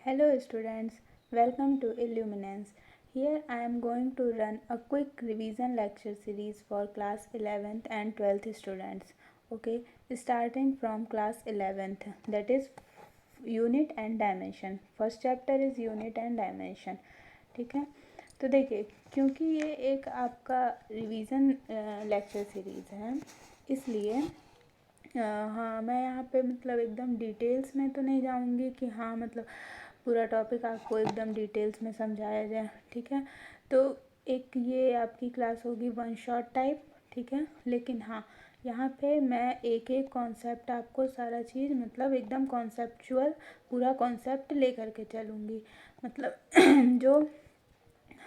Hello students, welcome to Illuminance. Here I am going to run a quick revision lecture series for class 11th and 12th students. Okay, starting from class 11th, that is unit and dimension. First chapter is unit and dimension. ठीक है, तो देखिए क्योंकि ये एक आपका revision lecture series है, इसलिए हाँ मैं यहाँ पे मतलब एकदम डिटेल्स में तो नहीं जाऊँगी कि हाँ मतलब पूरा टॉपिक आपको एकदम डिटेल्स में समझाया जाए। ठीक है, तो एक ये आपकी क्लास होगी वन शॉट टाइप। ठीक है, लेकिन हाँ यहाँ पे मैं एक एक कॉन्सेप्ट आपको सारा चीज़ मतलब एकदम कॉन्सेप्चुअल पूरा कॉन्सेप्ट ले करके चलूँगी। मतलब जो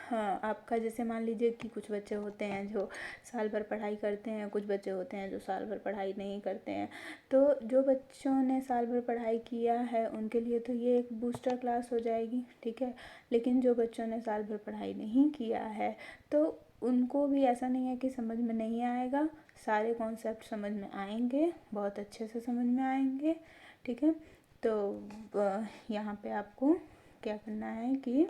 हाँ आपका जैसे मान लीजिए कि कुछ बच्चे होते हैं जो साल भर पढ़ाई करते हैं, कुछ बच्चे होते हैं जो साल भर पढ़ाई नहीं करते हैं। तो जो बच्चों ने साल भर पढ़ाई किया है उनके लिए तो ये एक बूस्टर क्लास हो जाएगी। ठीक है, लेकिन जो बच्चों ने साल भर पढ़ाई नहीं किया है तो उनको भी ऐसा नहीं है कि समझ में नहीं आएगा, सारे कॉन्सेप्ट समझ में आएंगे, बहुत अच्छे से समझ में आएंगे। ठीक है, तो यहाँ पे आपको क्या करना है कि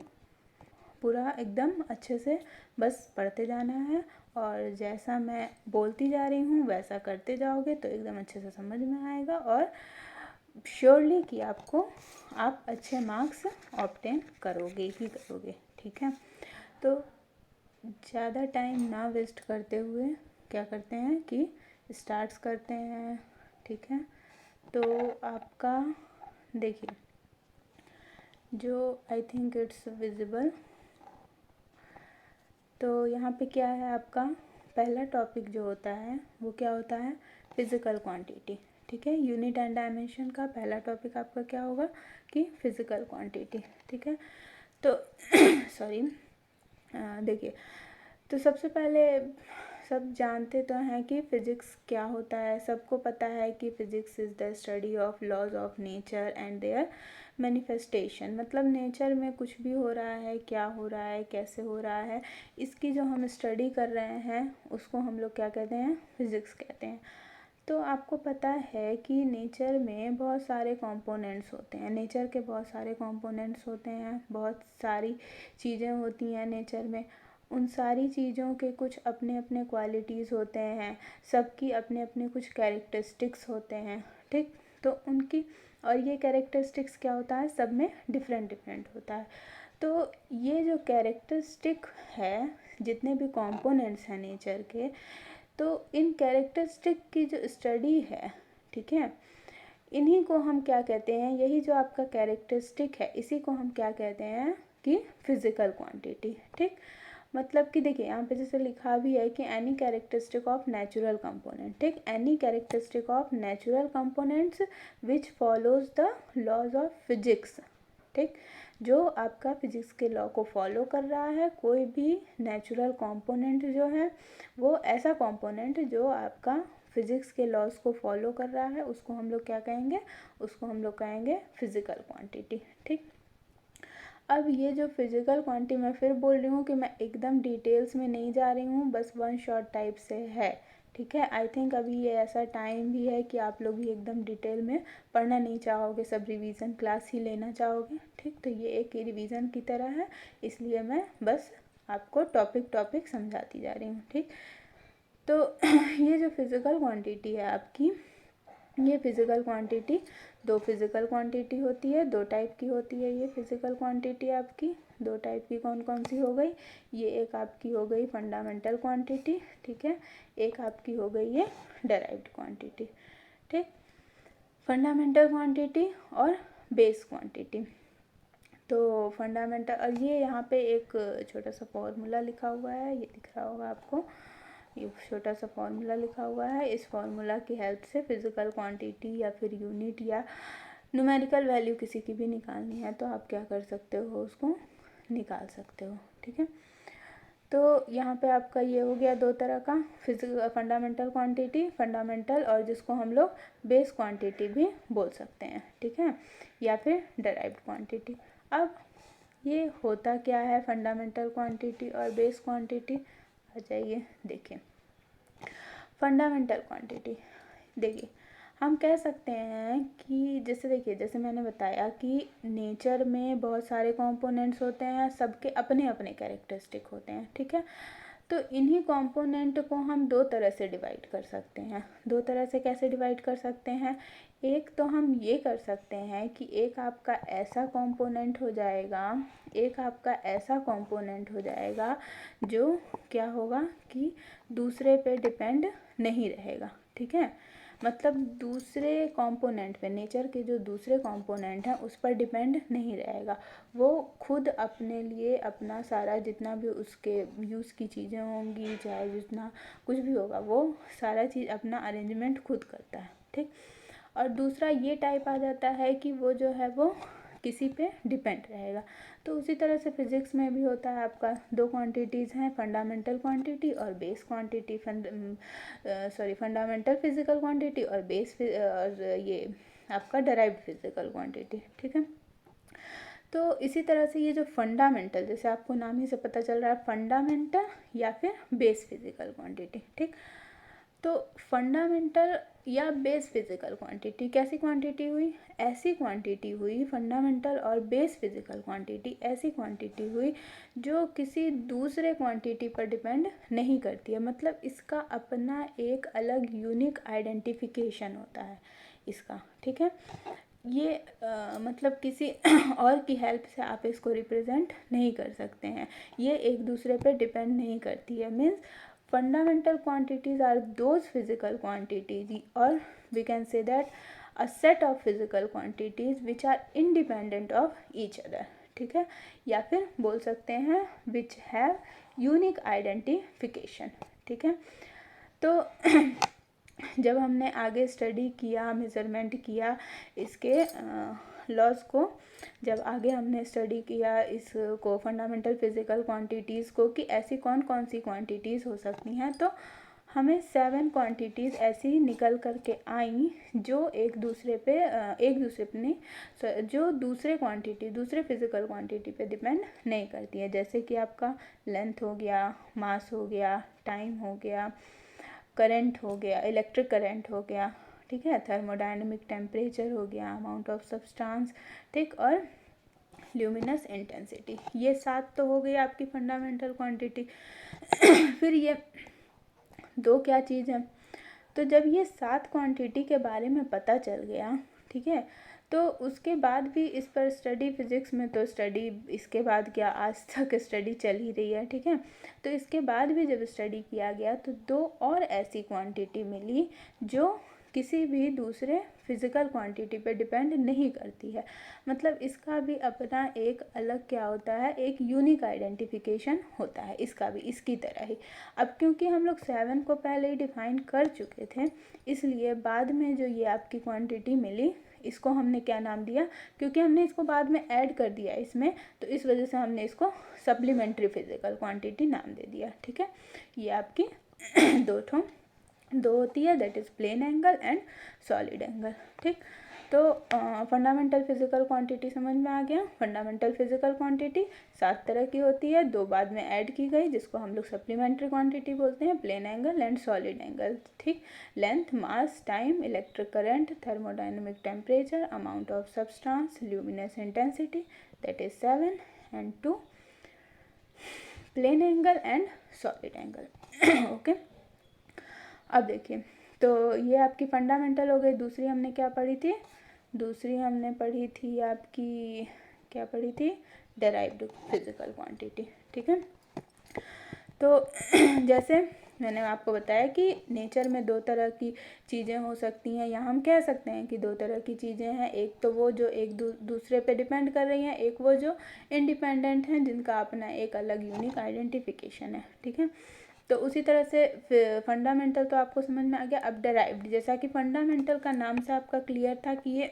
पूरा एकदम अच्छे से बस पढ़ते जाना है और जैसा मैं बोलती जा रही हूँ वैसा करते जाओगे तो एकदम अच्छे से समझ में आएगा और श्योरली कि आप अच्छे मार्क्स ऑब्टेन करोगे ही करोगे। ठीक है, तो ज़्यादा टाइम ना वेस्ट करते हुए क्या करते हैं कि स्टार्ट्स करते हैं। ठीक है, तो आपका देखिए जो आई थिंक इट्स विजिबल, तो यहाँ पे क्या है आपका पहला टॉपिक जो होता है वो क्या होता है, फिज़िकल क्वांटिटी। ठीक है, यूनिट एंड डायमेंशन का पहला टॉपिक आपका क्या होगा कि फिज़िकल क्वांटिटी। ठीक है, तो सॉरी देखिए, तो सबसे पहले सब जानते तो हैं कि फ़िज़िक्स क्या होता है। सबको पता है कि physics is the study of laws of nature and their manifestation. मतलब नेचर में कुछ भी हो रहा है, क्या हो रहा है, कैसे हो रहा है, इसकी जो हम स्टडी कर रहे हैं उसको हम लोग क्या कहते हैं, फ़िज़िक्स कहते हैं। तो आपको पता है कि नेचर में बहुत सारे कंपोनेंट्स होते हैं, नेचर के बहुत सारे कंपोनेंट्स होते हैं, बहुत सारी चीज़ें होती हैं नेचर में। उन सारी चीज़ों के कुछ अपने अपने क्वालिटीज़ होते हैं, सबकी अपने अपने कुछ कैरेक्टरिस्टिक्स होते हैं। ठीक, तो उनकी और ये कैरेक्टरिस्टिक्स क्या होता है, सब में डिफरेंट डिफरेंट होता है। तो ये जो कैरेक्टरिस्टिक है, जितने भी कंपोनेंट्स हैं नेचर के, तो इन कैरेक्टरिस्टिक की जो स्टडी है, ठीक है, इन्हीं को हम क्या कहते हैं, यही जो आपका कैरेक्टरिस्टिक है इसी को हम क्या कहते हैं कि फिज़िकल क्वांटिटी। ठीक, मतलब कि देखिए यहाँ पे जैसे लिखा भी है कि any characteristic of natural component. ठीक, any characteristic of natural components which follows the laws of physics. ठीक, जो आपका फिजिक्स के लॉ को फॉलो कर रहा है, कोई भी नेचुरल कंपोनेंट जो है वो ऐसा कंपोनेंट जो आपका फिजिक्स के लॉज को फॉलो कर रहा है, उसको हम लोग क्या कहेंगे, उसको हम लोग कहेंगे फिजिकल क्वांटिटी। ठीक, अब ये जो फिजिकल क्वांटिटी मैं फिर बोल रही हूँ कि मैं एकदम डिटेल्स में नहीं जा रही हूँ, बस वन शॉट टाइप से है। ठीक है, आई थिंक अभी ये ऐसा टाइम भी है कि आप लोग भी एकदम डिटेल में पढ़ना नहीं चाहोगे, सब रिवीजन क्लास ही लेना चाहोगे। ठीक, तो ये एक रिवीजन की तरह है, इसलिए मैं बस आपको टॉपिक टॉपिक समझाती जा रही हूँ। ठीक, तो ये जो फिज़िकल क्वांटिटी है आपकी, ये फिज़िकल क्वांटिटी दो फिज़िकल क्वांटिटी होती है, दो टाइप की होती है ये फिज़िकल क्वांटिटी आपकी। दो टाइप की कौन कौन सी हो गई, ये एक आपकी हो गई फंडामेंटल क्वांटिटी। ठीक है, एक आपकी हो गई ये डेराइव्ड क्वांटिटी। ठीक, फंडामेंटल क्वांटिटी और बेस क्वांटिटी। तो फंडामेंटल, और ये यहाँ पे एक छोटा सा फॉर्मूला लिखा हुआ है, ये दिख रहा होगा आपको, ये छोटा सा फॉर्मूला लिखा हुआ है। इस फॉर्मूला की हेल्प से फिज़िकल क्वांटिटी या फिर यूनिट या न्यूमेरिकल वैल्यू किसी की भी निकालनी है तो आप क्या कर सकते हो, उसको निकाल सकते हो। ठीक है, तो यहाँ पे आपका ये हो गया दो तरह का फिजिकल फंडामेंटल क्वांटिटी, फंडामेंटल, और जिसको हम लोग बेस क्वांटिटी भी बोल सकते हैं। ठीक है, या फिर डेराइव्ड क्वांटिटी। अब ये होता क्या है फंडामेंटल क्वांटिटी और बेस क्वांटिटी, आ जाइए देखिए। फंडामेंटल क्वांटिटी देखिए, हम कह सकते हैं कि जैसे देखिए, जैसे मैंने बताया कि नेचर में बहुत सारे कंपोनेंट्स होते हैं, सबके अपने अपने कैरेक्टरिस्टिक होते हैं, ठीक है। तो इन्हीं कंपोनेंट को हम दो तरह से डिवाइड कर सकते हैं। दो तरह से कैसे डिवाइड कर सकते हैं? एक तो हम ये कर सकते हैं कि एक आपका ऐसा कंपोनेंट हो जाएगा, एक आपका ऐसा कंपोनेंट हो जाएगा जो क्या होगा कि दूसरे पे डिपेंड नहीं रहेगा, ठीक है। मतलब दूसरे कंपोनेंट पे, नेचर के जो दूसरे कंपोनेंट हैं उस पर डिपेंड नहीं रहेगा। वो खुद अपने लिए अपना सारा जितना भी उसके यूज़ की चीज़ें होंगी, चाहे जितना कुछ भी होगा, वो सारा चीज़ अपना अरेंजमेंट खुद करता है, ठीक। और दूसरा ये टाइप आ जाता है कि वो जो है वो किसी पे डिपेंड रहेगा। तो उसी तरह से फिज़िक्स में भी होता है आपका, दो क्वांटिटीज़ हैं, फंडामेंटल क्वांटिटी और base quantity. Fundamental physical quantity और बेस और ये आपका डेराइव्ड फिजिकल क्वांटिटी, ठीक है। तो इसी तरह से ये जो फंडामेंटल, जैसे आपको नाम ही से पता चल रहा है, फंडामेंटल या फिर बेस फिजिकल क्वांटिटी, ठीक। तो फंडामेंटल या बेस फिजिकल क्वांटिटी कैसी क्वांटिटी हुई? ऐसी क्वांटिटी हुई, फंडामेंटल और बेस फिजिकल क्वांटिटी ऐसी क्वांटिटी हुई जो किसी दूसरे क्वांटिटी पर डिपेंड नहीं करती है। मतलब इसका अपना एक अलग यूनिक आइडेंटिफिकेशन होता है इसका, ठीक है। ये मतलब किसी और की हेल्प से आप इसको रिप्रेजेंट नहीं कर सकते हैं, ये एक दूसरे पे डिपेंड नहीं करती है। Means fundamental quantities are those physical quantities, or we can say that a set of physical quantities which are independent of each other, ठीक है। या फिर बोल सकते हैं which have unique identification, ठीक है। तो जब हमने आगे स्टडी किया, मेज़रमेंट किया इसके लॉज को, जब आगे हमने स्टडी किया इसको फंडामेंटल फिजिकल क्वांटिटीज़ को कि ऐसी कौन कौन सी क्वांटिटीज़ हो सकती हैं, तो हमें 7 क्वांटिटीज़ ऐसी निकल कर के आई जो एक दूसरे पे जो दूसरे क्वांटिटी, दूसरे फिजिकल क्वांटिटी पे डिपेंड नहीं करती है। जैसे कि आपका लेंथ हो गया, मास हो गया, टाइम हो गया, करंट हो गया, इलेक्ट्रिक करंट हो गया, ठीक है, थर्मोडायनेमिक टेम्परेचर हो गया, अमाउंट ऑफ सब्सटेंस, ठीक, और ल्यूमिनस इंटेंसिटी। ये 7 तो हो गई आपकी फंडामेंटल क्वांटिटी। फिर ये दो क्या चीज़ है? तो जब ये 7 क्वांटिटी के बारे में पता चल गया, ठीक है, तो उसके बाद भी इस पर स्टडी, फिज़िक्स में तो स्टडी इसके बाद क्या आज तक स्टडी चल ही रही है, ठीक है। तो इसके बाद भी जब स्टडी किया गया तो दो और ऐसी क्वांटिटी मिली जो किसी भी दूसरे फिज़िकल क्वांटिटी पे डिपेंड नहीं करती है। मतलब इसका भी अपना एक अलग क्या होता है, एक यूनिक आइडेंटिफिकेशन होता है इसका भी, इसकी तरह ही। अब क्योंकि हम लोग 7 को पहले ही डिफाइन कर चुके थे, इसलिए बाद में जो ये आपकी क्वांटिटी मिली इसको हमने क्या नाम दिया, क्योंकि हमने इसको बाद में ऐड कर दिया इसमें, तो इस वजह से हमने इसको सप्लीमेंट्री फिजिकल क्वांटिटी नाम दे दिया, ठीक है। ये आपकी दो होती है, that is plane angle and solid angle, ठीक। तो फंडामेंटल फिजिकल क्वांटिटी समझ में आ गया। फंडामेंटल फिजिकल क्वांटिटी 7 तरह की होती है, 2 बाद में ऐड की गई जिसको हम लोग सप्लीमेंट्री क्वांटिटी बोलते हैं, plane angle and solid angle, ठीक। Length, mass, time, electric current, thermodynamic temperature, amount of substance, luminous intensity, that is 7, and 2 plane angle and solid angle, okay. अब देखिए, तो ये आपकी फंडामेंटल हो गई। दूसरी हमने क्या पढ़ी थी? दूसरी हमने पढ़ी थी आपकी, क्या पढ़ी थी? डेराइव्ड फिजिकल क्वांटिटी, ठीक है। तो जैसे मैंने आपको बताया कि नेचर में दो तरह की चीज़ें हो सकती हैं, या हम कह सकते हैं कि दो तरह की चीज़ें हैं। एक तो वो जो एक दूसरे पे डिपेंड कर रही हैं, एक वो जो इंडिपेंडेंट हैं जिनका अपना एक अलग यूनिक आइडेंटिफिकेशन है, ठीक है। तो उसी तरह से फंडामेंटल तो आपको समझ में आ गया। अब डेराइव्ड, जैसा कि फंडामेंटल का नाम से आपका क्लियर था कि ये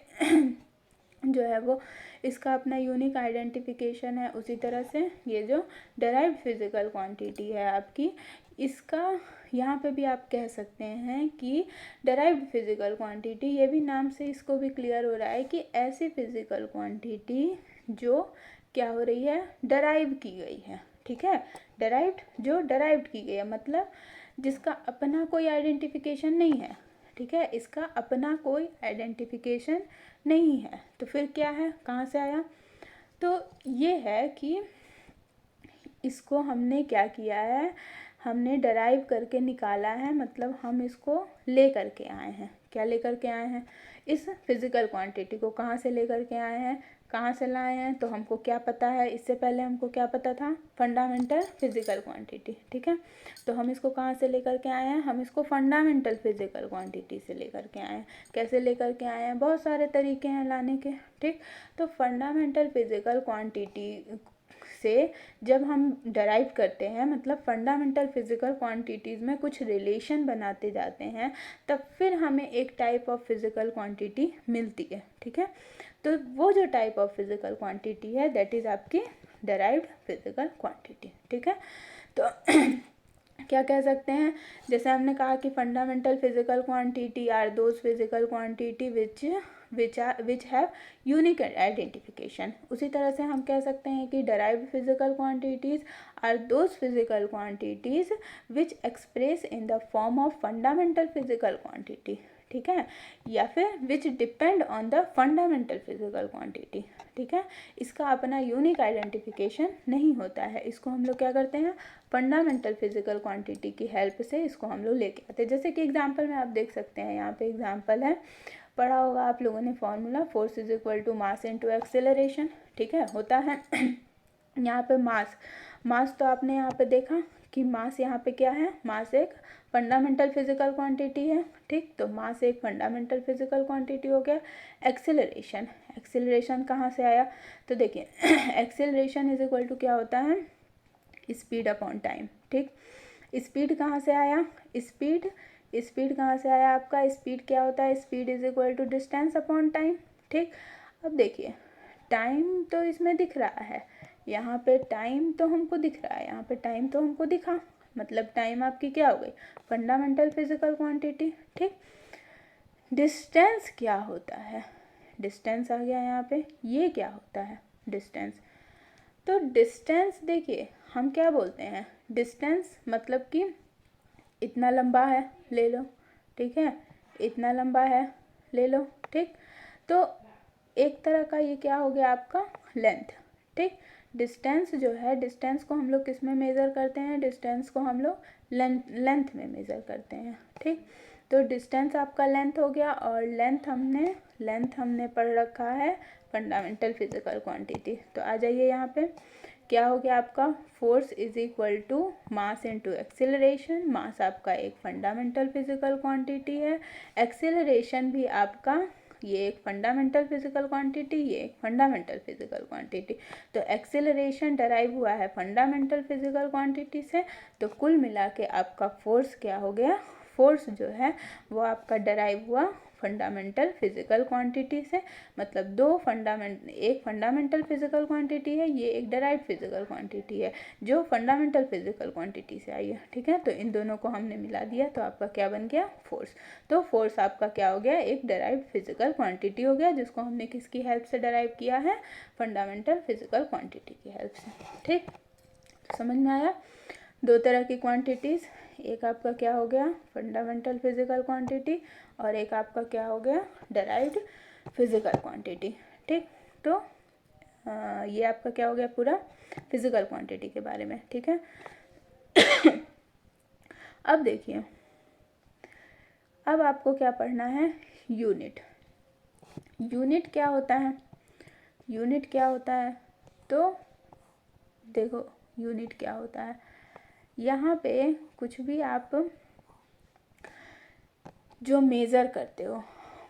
जो है वो इसका अपना यूनिक आइडेंटिफिकेशन है, उसी तरह से ये जो डेराइव्ड फिजिकल क्वांटिटी है आपकी, इसका यहाँ पे भी आप कह सकते हैं कि डेराइव्ड फिजिकल क्वांटिटी, ये भी नाम से इसको भी क्लियर हो रहा है कि ऐसी फिजिकल क्वांटिटी जो क्या हो रही है, डेराइव की गई है, ठीक है। डेराइव्ड, जो डेराइव्ड की गई है, मतलब जिसका अपना कोई आइडेंटिफिकेशन नहीं है, ठीक है, इसका अपना कोई आइडेंटिफिकेशन नहीं है। तो फिर क्या है, कहाँ से आया? तो ये है कि इसको हमने क्या किया है, हमने डराइव करके निकाला है, मतलब हम इसको ले करके आए हैं। क्या लेकर के आए हैं? इस फिज़िकल क्वांटिटी को कहाँ से लेकर के आए हैं, कहाँ से लाए हैं? तो हमको क्या पता है, इससे पहले हमको क्या पता था? Fundamental physical quantity. ठीक है, तो हम इसको कहाँ से लेकर के आए हैं? हम इसको फंडामेंटल फिज़िकल क्वांटिटी से लेकर के आए हैं। कैसे लेकर के आए हैं? बहुत सारे तरीके हैं लाने के। ठीक, तो फंडामेंटल फिज़िकल क्वांटिटी से जब हम डराइव करते हैं, मतलब फंडामेंटल फिज़िकल क्वांटिटीज़ में कुछ रिलेशन बनाते जाते हैं, तब फिर हमें एक टाइप ऑफ फिज़िकल क्वांटिटी मिलती है। ठीक है, तो वो जो टाइप ऑफ फिज़िकल क्वांटिटी है दैट इज़ आपकी डराइव्ड फिज़िकल क्वांटिटी। ठीक है, तो क्या कह सकते हैं, जैसे हमने कहा कि fundamental physical quantity are those physical quantity which have unique identification. उसी तरह से हम कह सकते हैं कि derived physical quantities are those physical quantities which express in the form of fundamental physical quantity. ठीक है, या फिर which depend on the fundamental physical quantity. ठीक है, इसका अपना यूनिक आइडेंटिफिकेशन नहीं होता है। इसको हम लोग क्या करते हैं, फंडामेंटल फिज़िकल क्वांटिटी की हेल्प से इसको हम लोग लेके आते हैं। जैसे कि एग्जांपल में आप देख सकते हैं, यहाँ पे एग्जांपल है, पढ़ा होगा आप लोगों ने formula, force is equal to mass into acceleration. ठीक है, होता है यहाँ पे मास तो आपने यहाँ पे देखा कि मास यहाँ पे क्या है, मास एक फंडामेंटल फिज़िकल क्वांटिटी है। ठीक, तो मास एक फंडामेंटल फिज़िकल क्वांटिटी हो गया। एक्सेलरेशन कहाँ से आया? तो देखिए एक्सेलरेशन इज इक्वल टू क्या होता है, स्पीड अपॉन टाइम। ठीक, स्पीड कहाँ से आया? स्पीड कहाँ से आया आपका? स्पीड क्या होता है? Speed is equal to distance upon time. ठीक, अब देखिए टाइम तो इसमें दिख रहा है, यहाँ पे टाइम तो हमको दिख रहा है, यहाँ पे टाइम तो हमको दिखा, मतलब टाइम आपकी क्या हो गई? Fundamental physical quantity. ठीक, डिस्टेंस क्या होता है? डिस्टेंस आ गया यहाँ पे, ये क्या होता है? डिस्टेंस। तो डिस्टेंस देखिए हम क्या बोलते हैं, डिस्टेंस मतलब कि इतना लंबा है, ले लो। ठीक है, इतना लंबा है, ले लो। ठीक, तो एक तरह का ये क्या हो गया आपका, लेंथ। ठीक, डिस्टेंस जो है, डिस्टेंस को हम लोग किस में मेज़र करते हैं? डिस्टेंस को हम लोग लेंथ में मेज़र करते हैं। ठीक, तो डिस्टेंस आपका लेंथ हो गया, और लेंथ हमने पढ़ रखा है फंडामेंटल फिज़िकल क्वांटिटी। तो आ जाइए यहाँ पे, क्या हो गया आपका, force is equal to mass into acceleration. Mass आपका एक फंडामेंटल फिज़िकल क्वांटिटी है, एक्सेलरेशन भी आपका ये एक फंडामेंटल फिज़िकल क्वांटिटी, ये एक फंडामेंटल फिज़िकल क्वांटिटी। तो एक्सेलरेशन डराइव हुआ है फंडामेंटल फिज़िकल क्वांटिटी से, तो कुल मिला के आपका फोर्स क्या हो गया, फोर्स जो है वो आपका डराइव हुआ फंडामेंटल फिज़िकल क्वांटिटी से। मतलब एक फंडामेंटल फिज़िकल क्वांटिटी है, ये एक डराइव्ड फिज़िकल क्वांटिटी है जो फंडामेंटल फिज़िकल क्वांटिटी से आई है। ठीक है, तो इन दोनों को हमने मिला दिया तो आपका क्या बन गया, फोर्स। तो फोर्स आपका क्या हो गया, एक डराइव्ड फिज़िकल क्वांटिटी हो गया, जिसको हमने किसकी हेल्प से डराइव किया है, फंडामेंटल फिज़िकल क्वांटिटी की हेल्प से। ठीक, समझ में आया? दो तरह की क्वांटिटीज़, एक आपका क्या हो गया, फंडामेंटल फिज़िकल क्वांटिटी, और एक आपका क्या हो गया, डराइव्ड फिज़िकल क्वांटिटी। ठीक, तो ये आपका क्या हो गया पूरा फिज़िकल क्वांटिटी के बारे में। ठीक है अब देखिए, अब आपको क्या पढ़ना है, यूनिट। यूनिट क्या होता है? यूनिट क्या होता है? तो देखो यूनिट क्या होता है, यहाँ पे कुछ भी आप जो मेज़र करते हो,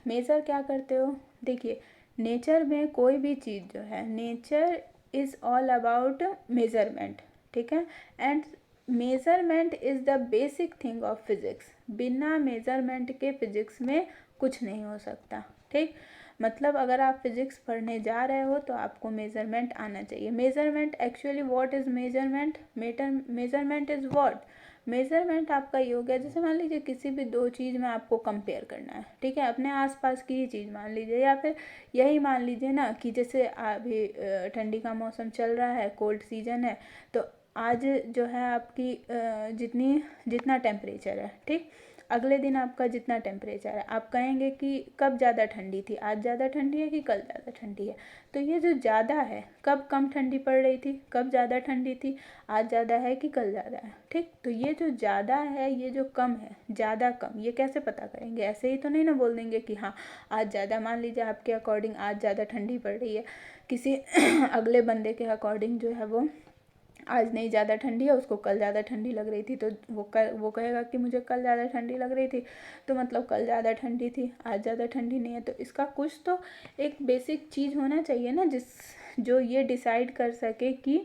मेज़र क्या करते हो, देखिए नेचर में कोई भी चीज़ जो है, nature is all about measurement. ठीक है, and measurement is the basic thing of physics. बिना मेज़रमेंट के फिज़िक्स में कुछ नहीं हो सकता। ठीक, मतलब अगर आप फिज़िक्स पढ़ने जा रहे हो तो आपको मेज़रमेंट आना चाहिए। Measurement actually what is measurement? Measurement is what? Measurement आपका ये हो गया, जैसे मान लीजिए किसी भी दो चीज़ में आपको कंपेयर करना है। ठीक है, अपने आसपास की ही चीज़ मान लीजिए, या फिर यही मान लीजिए ना कि जैसे अभी ठंडी का मौसम चल रहा है, कोल्ड सीजन है, तो आज जो है आपकी जितना टेम्परेचर है, ठीक, अगले दिन आपका जितना टेम्परेचर है, आप कहेंगे कि कब ज़्यादा ठंडी थी, आज ज़्यादा ठंडी है कि कल ज़्यादा ठंडी है। तो ये जो ज़्यादा है, कब कम ठंडी पड़ रही थी, कब ज़्यादा ठंडी थी, आज ज़्यादा है कि कल ज़्यादा है, ठीक। तो ये जो ज़्यादा है, ये जो कम है, ज़्यादा कम, ये कैसे पता करेंगे? ऐसे ही तो नहीं ना बोल देंगे कि हाँ आज ज़्यादा, मान लीजिए आपके अकॉर्डिंग आज ज़्यादा ठंडी पड़ रही है, किसी अगले बंदे के अकॉर्डिंग जो है वो आज नहीं ज़्यादा ठंडी है, उसको कल ज़्यादा ठंडी लग रही थी, तो वो कहेगा कि मुझे कल ज़्यादा ठंडी लग रही थी, तो मतलब कल ज़्यादा ठंडी थी, आज ज़्यादा ठंडी नहीं है। तो इसका कुछ तो एक बेसिक चीज़ होना चाहिए ना, जो ये डिसाइड कर सके कि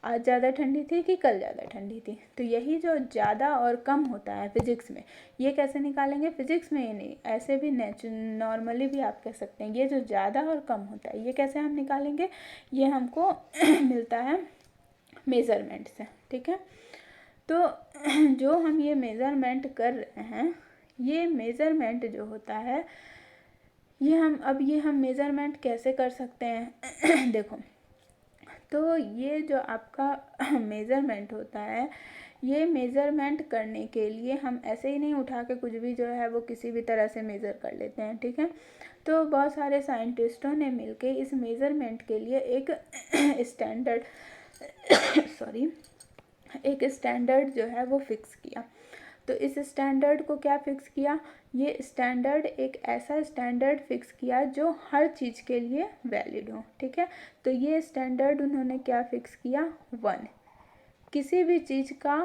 आज ज़्यादा ठंडी थी कि कल ज़्यादा ठंडी थी। तो यही जो ज़्यादा और कम होता है फिज़िक्स में, ये कैसे निकालेंगे? फिज़िक्स में ये नहीं, ऐसे भी नॉर्मली भी आप कह सकते हैं। ये जो ज़्यादा और कम होता है, ये कैसे हम निकालेंगे? ये हमको मिलता है मेज़रमेंट से, ठीक है। तो जो हम ये मेज़रमेंट कर रहे हैं, ये मेज़रमेंट जो होता है, ये हम मेज़रमेंट कैसे कर सकते हैं? देखो, तो ये जो आपका मेज़रमेंट होता है, ये मेज़रमेंट करने के लिए हम ऐसे ही नहीं उठा के कुछ भी जो है वो किसी भी तरह से मेज़र कर लेते हैं, ठीक है। तो बहुत सारे साइंटिस्टों ने मिलके इस मेज़रमेंट के लिए एक स्टैंडर्ड एक स्टैंडर्ड जो है वो फिक्स किया। तो इस स्टैंडर्ड को क्या फिक्स किया? ये स्टैंडर्ड एक ऐसा स्टैंडर्ड फिक्स किया जो हर चीज़ के लिए वैलिड हो, ठीक है। तो ये स्टैंडर्ड उन्होंने क्या फिक्स किया? 1। किसी भी चीज़ का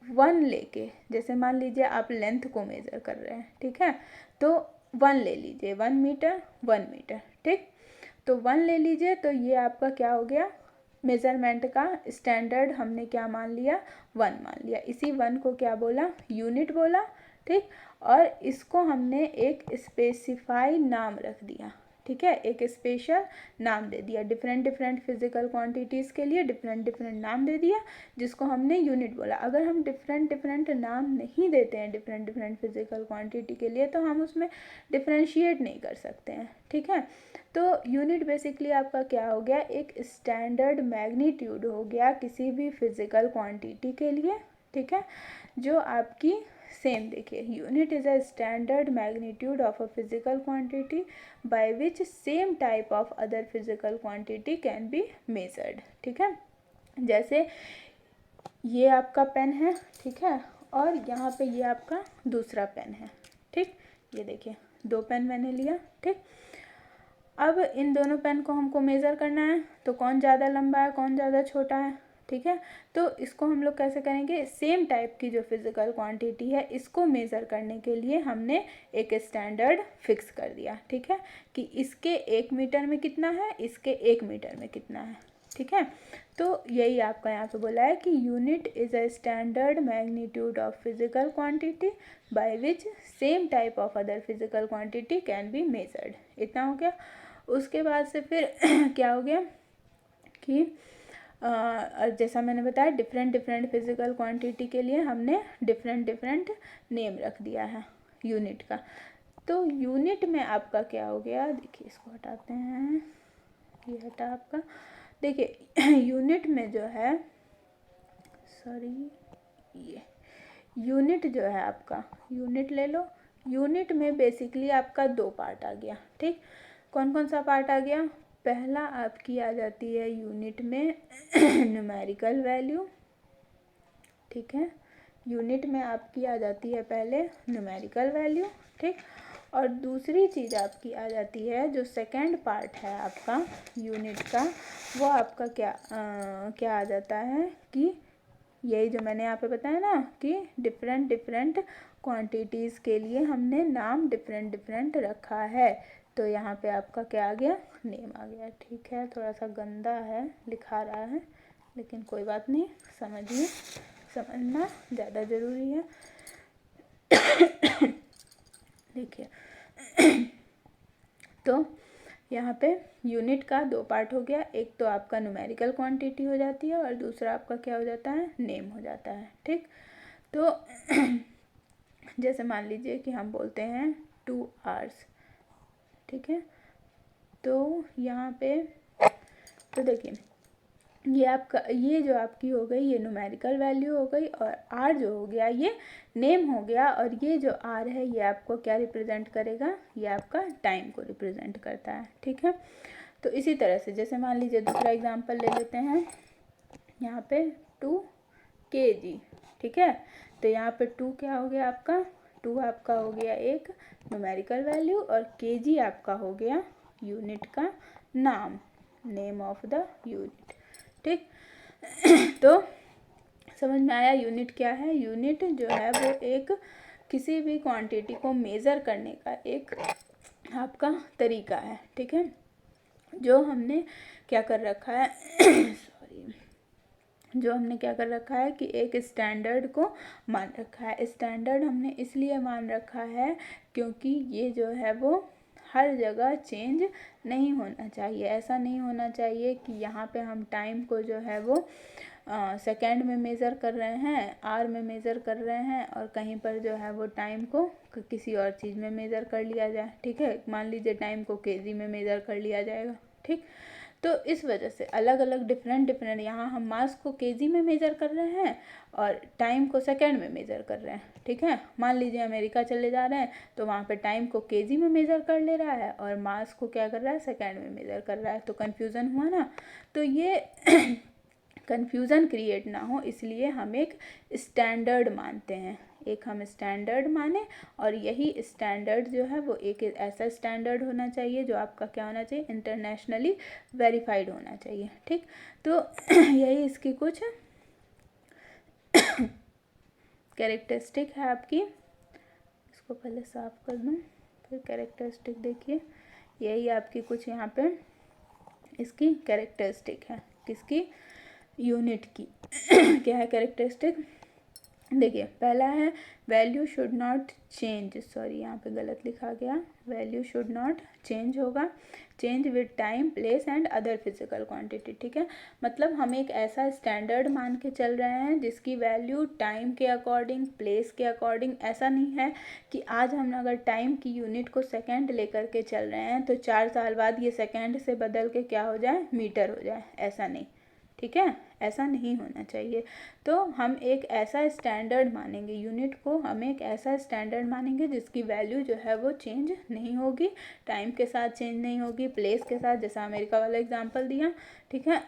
1 लेके, जैसे मान लीजिए आप लेंथ को मेज़र कर रहे हैं, ठीक है, तो 1 ले लीजिए, 1 मीटर 1 मीटर, ठीक। तो 1 ले लीजिए, तो ये आपका क्या हो गया? मेज़रमेंट का स्टैंडर्ड हमने क्या मान लिया? 1 मान लिया। इसी 1 को क्या बोला? यूनिट बोला, ठीक। और इसको हमने एक स्पेसिफाई नाम रख दिया, ठीक है, एक स्पेशल नाम दे दिया। डिफरेंट डिफरेंट फिजिकल क्वांटिटीज़ के लिए डिफरेंट डिफरेंट नाम दे दिया, जिसको हमने यूनिट बोला। अगर हम डिफरेंट डिफरेंट नाम नहीं देते हैं डिफरेंट डिफरेंट फिजिकल क्वांटिटी के लिए, तो हम उसमें डिफ्रेंशिएट नहीं कर सकते हैं, ठीक है। तो यूनिट बेसिकली आपका क्या हो गया? एक स्टैंडर्ड मैग्नीट्यूड हो गया किसी भी फिजिकल क्वांटिटी के लिए, ठीक है, जो आपकी सेम, देखिए, unit is a standard magnitude of a physical quantity by which same type of other physical quantity can be measured, ठीक है। जैसे ये आपका पेन है, ठीक है, और यहाँ पे ये आपका दूसरा पेन है, ठीक। ये देखिए 2 पेन मैंने लिया, ठीक। अब इन दोनों पेन को हमको मेज़र करना है, तो कौन ज़्यादा लंबा है, कौन ज़्यादा छोटा है, ठीक है। तो इसको हम लोग कैसे करेंगे? सेम टाइप की जो फिज़िकल क्वांटिटी है, इसको मेज़र करने के लिए हमने एक स्टैंडर्ड फिक्स कर दिया, ठीक है, कि इसके 1 मीटर में कितना है, इसके 1 मीटर में कितना है, ठीक है। तो यही आपका यहाँ पे बोला है कि unit is a standard magnitude of physical quantity by which same type of other physical quantity can be measured. इतना हो गया। उसके बाद से फिर क्या हो गया कि जैसा मैंने बताया, डिफरेंट डिफरेंट फिजिकल क्वांटिटी के लिए हमने डिफरेंट डिफरेंट नेम रख दिया है यूनिट का। तो यूनिट में आपका क्या हो गया? देखिए, इसको हटाते हैं, ये हटा आपका। देखिए यूनिट में जो है, ये यूनिट जो है आपका, यूनिट ले लो। यूनिट में बेसिकली आपका 2 पार्ट आ गया, ठीक। कौन कौन सा पार्ट आ गया? पहला आपकी आ जाती है यूनिट में न्यूमेरिकल वैल्यू, ठीक है। यूनिट में आपकी आ जाती है पहले न्यूमेरिकल वैल्यू, ठीक। और दूसरी चीज़ आपकी आ जाती है, जो सेकंड पार्ट है आपका यूनिट का, वो आपका क्या आ जाता है कि यही जो मैंने यहाँ पे बताया ना कि डिफरेंट डिफरेंट क्वांटिटीज़ के लिए हमने नाम डिफरेंट डिफरेंट रखा है। तो यहाँ पे आपका क्या आ गया? नेम आ गया, ठीक है। थोड़ा सा गंदा है, लिखा रहा है, लेकिन कोई बात नहीं, समझिए, समझना ज़्यादा ज़रूरी है। देखिए तो यहाँ पे यूनिट का 2 पार्ट हो गया। एक तो आपका न्यूमेरिकल क्वांटिटी हो जाती है और दूसरा आपका क्या हो जाता है? नेम हो जाता है, ठीक। तो जैसे मान लीजिए कि हम बोलते हैं 2 आवर्स, ठीक है। तो यहाँ पे तो देखिए ये आपका, ये जो आपकी हो गई ये न्यूमेरिकल वैल्यू हो गई, और आर जो हो गया ये नेम हो गया, और ये जो आर है ये आपको क्या रिप्रेजेंट करेगा, ये आपका टाइम को रिप्रेजेंट करता है। ठीक है, तो इसी तरह से जैसे मान लीजिए दूसरा एग्जांपल ले लेते हैं, यहाँ पे 2 kg। ठीक है, तो यहाँ पे 2 क्या हो गया आपका, 2 आपका हो गया एक न्यूमेरिकल वैल्यू, और kg आपका हो गया यूनिट का नाम, नेम ऑफ द यूनिट। ठीक तो समझ में आया यूनिट क्या है। यूनिट जो है वो एक किसी भी क्वांटिटी को मेज़र करने का एक आपका तरीका है। ठीक है, जो हमने क्या कर रखा है सॉरी, जो हमने क्या कर रखा है कि एक स्टैंडर्ड को मान रखा है। स्टैंडर्ड हमने इसलिए मान रखा है क्योंकि ये जो है वो हर जगह चेंज नहीं होना चाहिए। ऐसा नहीं होना चाहिए कि यहाँ पे हम टाइम को जो है वो सेकेंड में मेज़र कर रहे हैं, आर में मेज़र कर रहे हैं, और कहीं पर जो है वो टाइम को किसी और चीज़ में मेज़र कर लिया जाए। ठीक है, मान लीजिए टाइम को केजी में मेज़र कर लिया जाएगा। ठीक, तो इस वजह से अलग अलग डिफरेंट यहाँ हम मास को केजी में मेज़र कर रहे हैं और टाइम को सेकंड में मेज़र कर रहे हैं। ठीक है, मान लीजिए अमेरिका चले जा रहे हैं तो वहाँ पे टाइम को केजी में मेज़र कर ले रहा है और मास को क्या कर रहा है, सेकंड में मेज़र कर रहा है। तो कन्फ्यूज़न हुआ ना, तो ये कन्फ्यूज़न क्रिएट ना हो इसलिए हम एक स्टैंडर्ड मानते हैं, एक हम स्टैंडर्ड माने, और यही स्टैंडर्ड जो है वो एक ऐसा स्टैंडर्ड होना चाहिए जो आपका क्या होना चाहिए, इंटरनेशनली वेरीफाइड होना चाहिए। ठीक, तो यही इसकी कुछ कैरेक्टरिस्टिक है आपकी। इसको पहले साफ कर दूँ, फिर कैरेक्टरिस्टिक देखिए, यही आपकी कुछ यहाँ पे इसकी कैरेक्टरिस्टिक है, किसकी, यूनिट की। क्या है कैरेक्टरिस्टिक, देखिए पहला है value should not change, sorry यहाँ पे गलत लिखा गया, वैल्यू शुड नॉट चेंज होगा, change with time place and other physical quantity. ठीक है, मतलब हम एक ऐसा स्टैंडर्ड मान के चल रहे हैं जिसकी वैल्यू टाइम के अकॉर्डिंग, प्लेस के अकॉर्डिंग, ऐसा नहीं है कि आज हम अगर टाइम की यूनिट को सेकेंड लेकर के चल रहे हैं तो 4 साल बाद ये सेकेंड से बदल के क्या हो जाए, मीटर हो जाए, ऐसा नहीं। ठीक है, ऐसा नहीं होना चाहिए। तो हम एक ऐसा स्टैंडर्ड मानेंगे, यूनिट को हम एक ऐसा स्टैंडर्ड मानेंगे जिसकी वैल्यू जो है वो चेंज नहीं होगी, टाइम के साथ चेंज नहीं होगी, प्लेस के साथ, जैसा अमेरिका वाला एग्जांपल दिया। ठीक है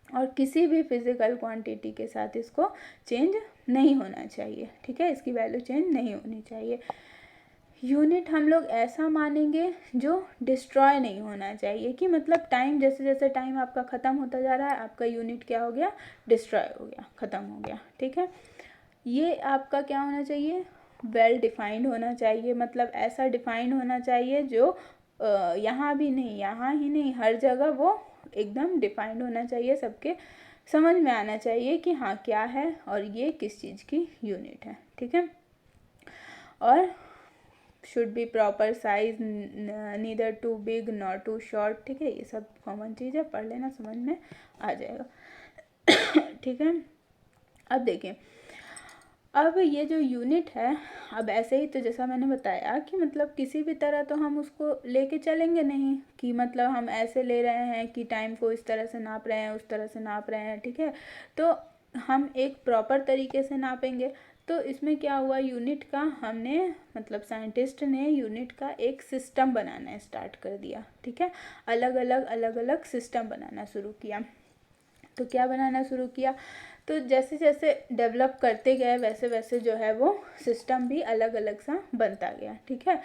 और किसी भी फिजिकल क्वांटिटी के साथ इसको चेंज नहीं होना चाहिए। ठीक है, इसकी वैल्यू चेंज नहीं होनी चाहिए। यूनिट हम लोग ऐसा मानेंगे जो डिस्ट्रॉय नहीं होना चाहिए, कि मतलब टाइम, जैसे जैसे टाइम आपका ख़त्म होता जा रहा है आपका यूनिट क्या हो गया, डिस्ट्रॉय हो गया, ख़त्म हो गया। ठीक है, ये आपका क्या होना चाहिए, वेल डिफाइंड होना चाहिए, मतलब ऐसा डिफाइंड होना चाहिए जो यहाँ भी नहीं, यहाँ ही नहीं, हर जगह वो एकदम डिफाइंड होना चाहिए, सबके समझ में आना चाहिए कि हाँ क्या है और ये किस चीज़ की यूनिट है। ठीक है, और should be proper size, neither too big nor too short. ठीक है, ये सब कॉमन चीज़ है, पढ़ लेना, समझ में आ जाएगा। ठीक है, अब देखिए, अब ये जो यूनिट है, अब ऐसे ही तो जैसा मैंने बताया कि मतलब किसी भी तरह तो हम उसको लेके चलेंगे नहीं, कि मतलब हम ऐसे ले रहे हैं कि टाइम को इस तरह से नाप रहे हैं, उस तरह से नाप रहे हैं। ठीक है, तो हम एक प्रॉपर तरीके से नापेंगे। तो इसमें क्या हुआ, यूनिट का हमने, मतलब साइंटिस्ट ने यूनिट का एक सिस्टम बनाना स्टार्ट कर दिया। ठीक है, अलग अलग सिस्टम बनाना शुरू किया। तो क्या बनाना शुरू किया, तो जैसे जैसे डेवलप करते गए वैसे वैसे जो है वो सिस्टम भी अलग अलग सा बनता गया। ठीक है,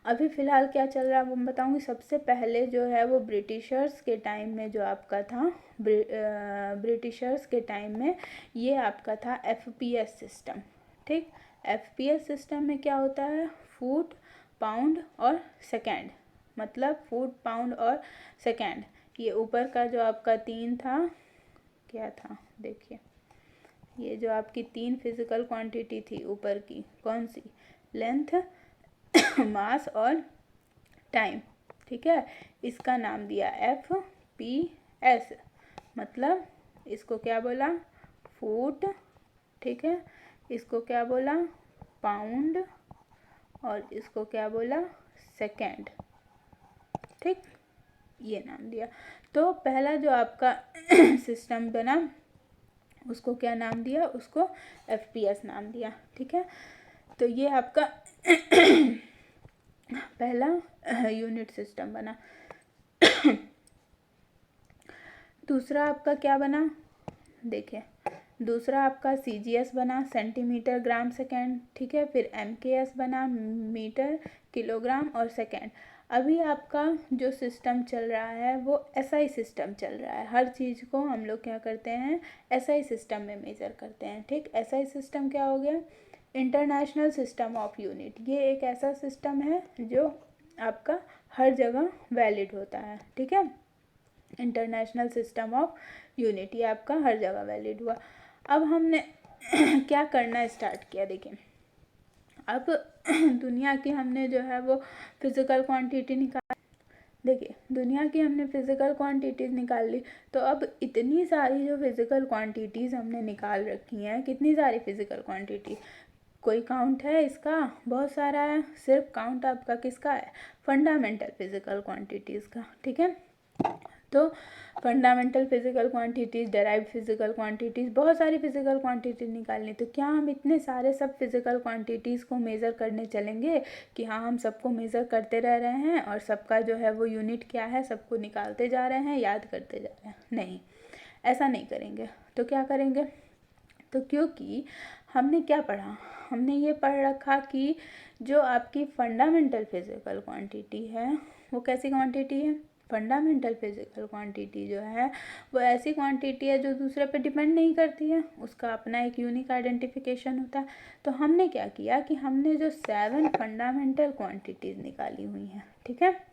अभी फ़िलहाल क्या चल रहा है वो मैं बताऊँगी। सबसे पहले जो है वो ब्रिटिशर्स के टाइम में जो आपका था, ब्रिटिशर्स के टाइम में ये आपका था FPS सिस्टम। ठीक, FPS सिस्टम में क्या होता है, फुट, पाउंड और सेकेंड, मतलब फुट, पाउंड और सेकेंड। ये ऊपर का जो आपका 3 था, क्या था देखिए, ये जो आपकी 3 फिजिकल क्वांटिटी थी ऊपर की, कौन सी, लेंथ, मास और टाइम। ठीक है, इसका नाम दिया FPS, मतलब इसको क्या बोला, फुट। ठीक है, इसको क्या बोला, पाउंड, और इसको क्या बोला, सेकेंड। ठीक, ये नाम दिया। तो पहला जो आपका सिस्टम बना उसको क्या नाम दिया, उसको FPS नाम दिया, ठीक है। तो ये आपका पहला यूनिट सिस्टम बना। दूसरा आपका क्या बना, देखिए दूसरा आपका CGS बना, सेंटीमीटर ग्राम सेकेंड, ठीक है। फिर MKS बना, मीटर किलोग्राम और सेकेंड। अभी आपका जो सिस्टम चल रहा है वो SI सिस्टम चल रहा है। हर चीज़ को हम लोग क्या करते हैं, SI सिस्टम में मेज़र करते हैं, ठीक। SI सिस्टम क्या हो गया, इंटरनेशनल सिस्टम ऑफ यूनिट। ये एक ऐसा सिस्टम है जो आपका हर जगह वैलिड होता है, ठीक है। इंटरनेशनल सिस्टम ऑफ यूनिट ये आपका हर जगह वैलिड हुआ। अब हमने क्या करना स्टार्ट किया, देखिए अब दुनिया की हमने जो है वो फिज़िकल क्वांटिटी निकाल, देखिए दुनिया की हमने फिज़िकल क्वांटिटीज़ निकाल ली। तो अब इतनी सारी जो फिज़िकल क्वांटिटीज़ हमने निकाल रखी हैं, कितनी सारी फिज़िकल क्वांटिटी, कोई काउंट है इसका, बहुत सारा है। सिर्फ काउंट आपका किसका है, फंडामेंटल फिज़िकल क्वांटिटीज़ का, ठीक है। तो fundamental physical quantities, derived physical quantities, बहुत सारी फिजिकल क्वांटिटीज़ निकालनी। तो क्या हम इतने सारे सब फिजिकल क्वांटिटीज़ को मेज़र करने चलेंगे कि हाँ हम सबको मेज़र करते रह रहे हैं और सबका जो है वो यूनिट क्या है सबको निकालते जा रहे हैं, याद करते जा रहे हैं? नहीं, ऐसा नहीं करेंगे। तो क्या करेंगे, तो क्योंकि हमने क्या पढ़ा, हमने ये पढ़ रखा कि जो आपकी फंडामेंटल फिजिकल क्वांटिटी है वो कैसी क्वांटिटी है, फंडामेंटल फिजिकल क्वांटिटी जो है वो ऐसी क्वांटिटी है जो दूसरे पे डिपेंड नहीं करती है, उसका अपना एक यूनिक आइडेंटिफिकेशन होता है। तो हमने क्या किया कि हमने जो 7 फंडामेंटल क्वांटिटीज़ निकाली हुई हैं, ठीक है,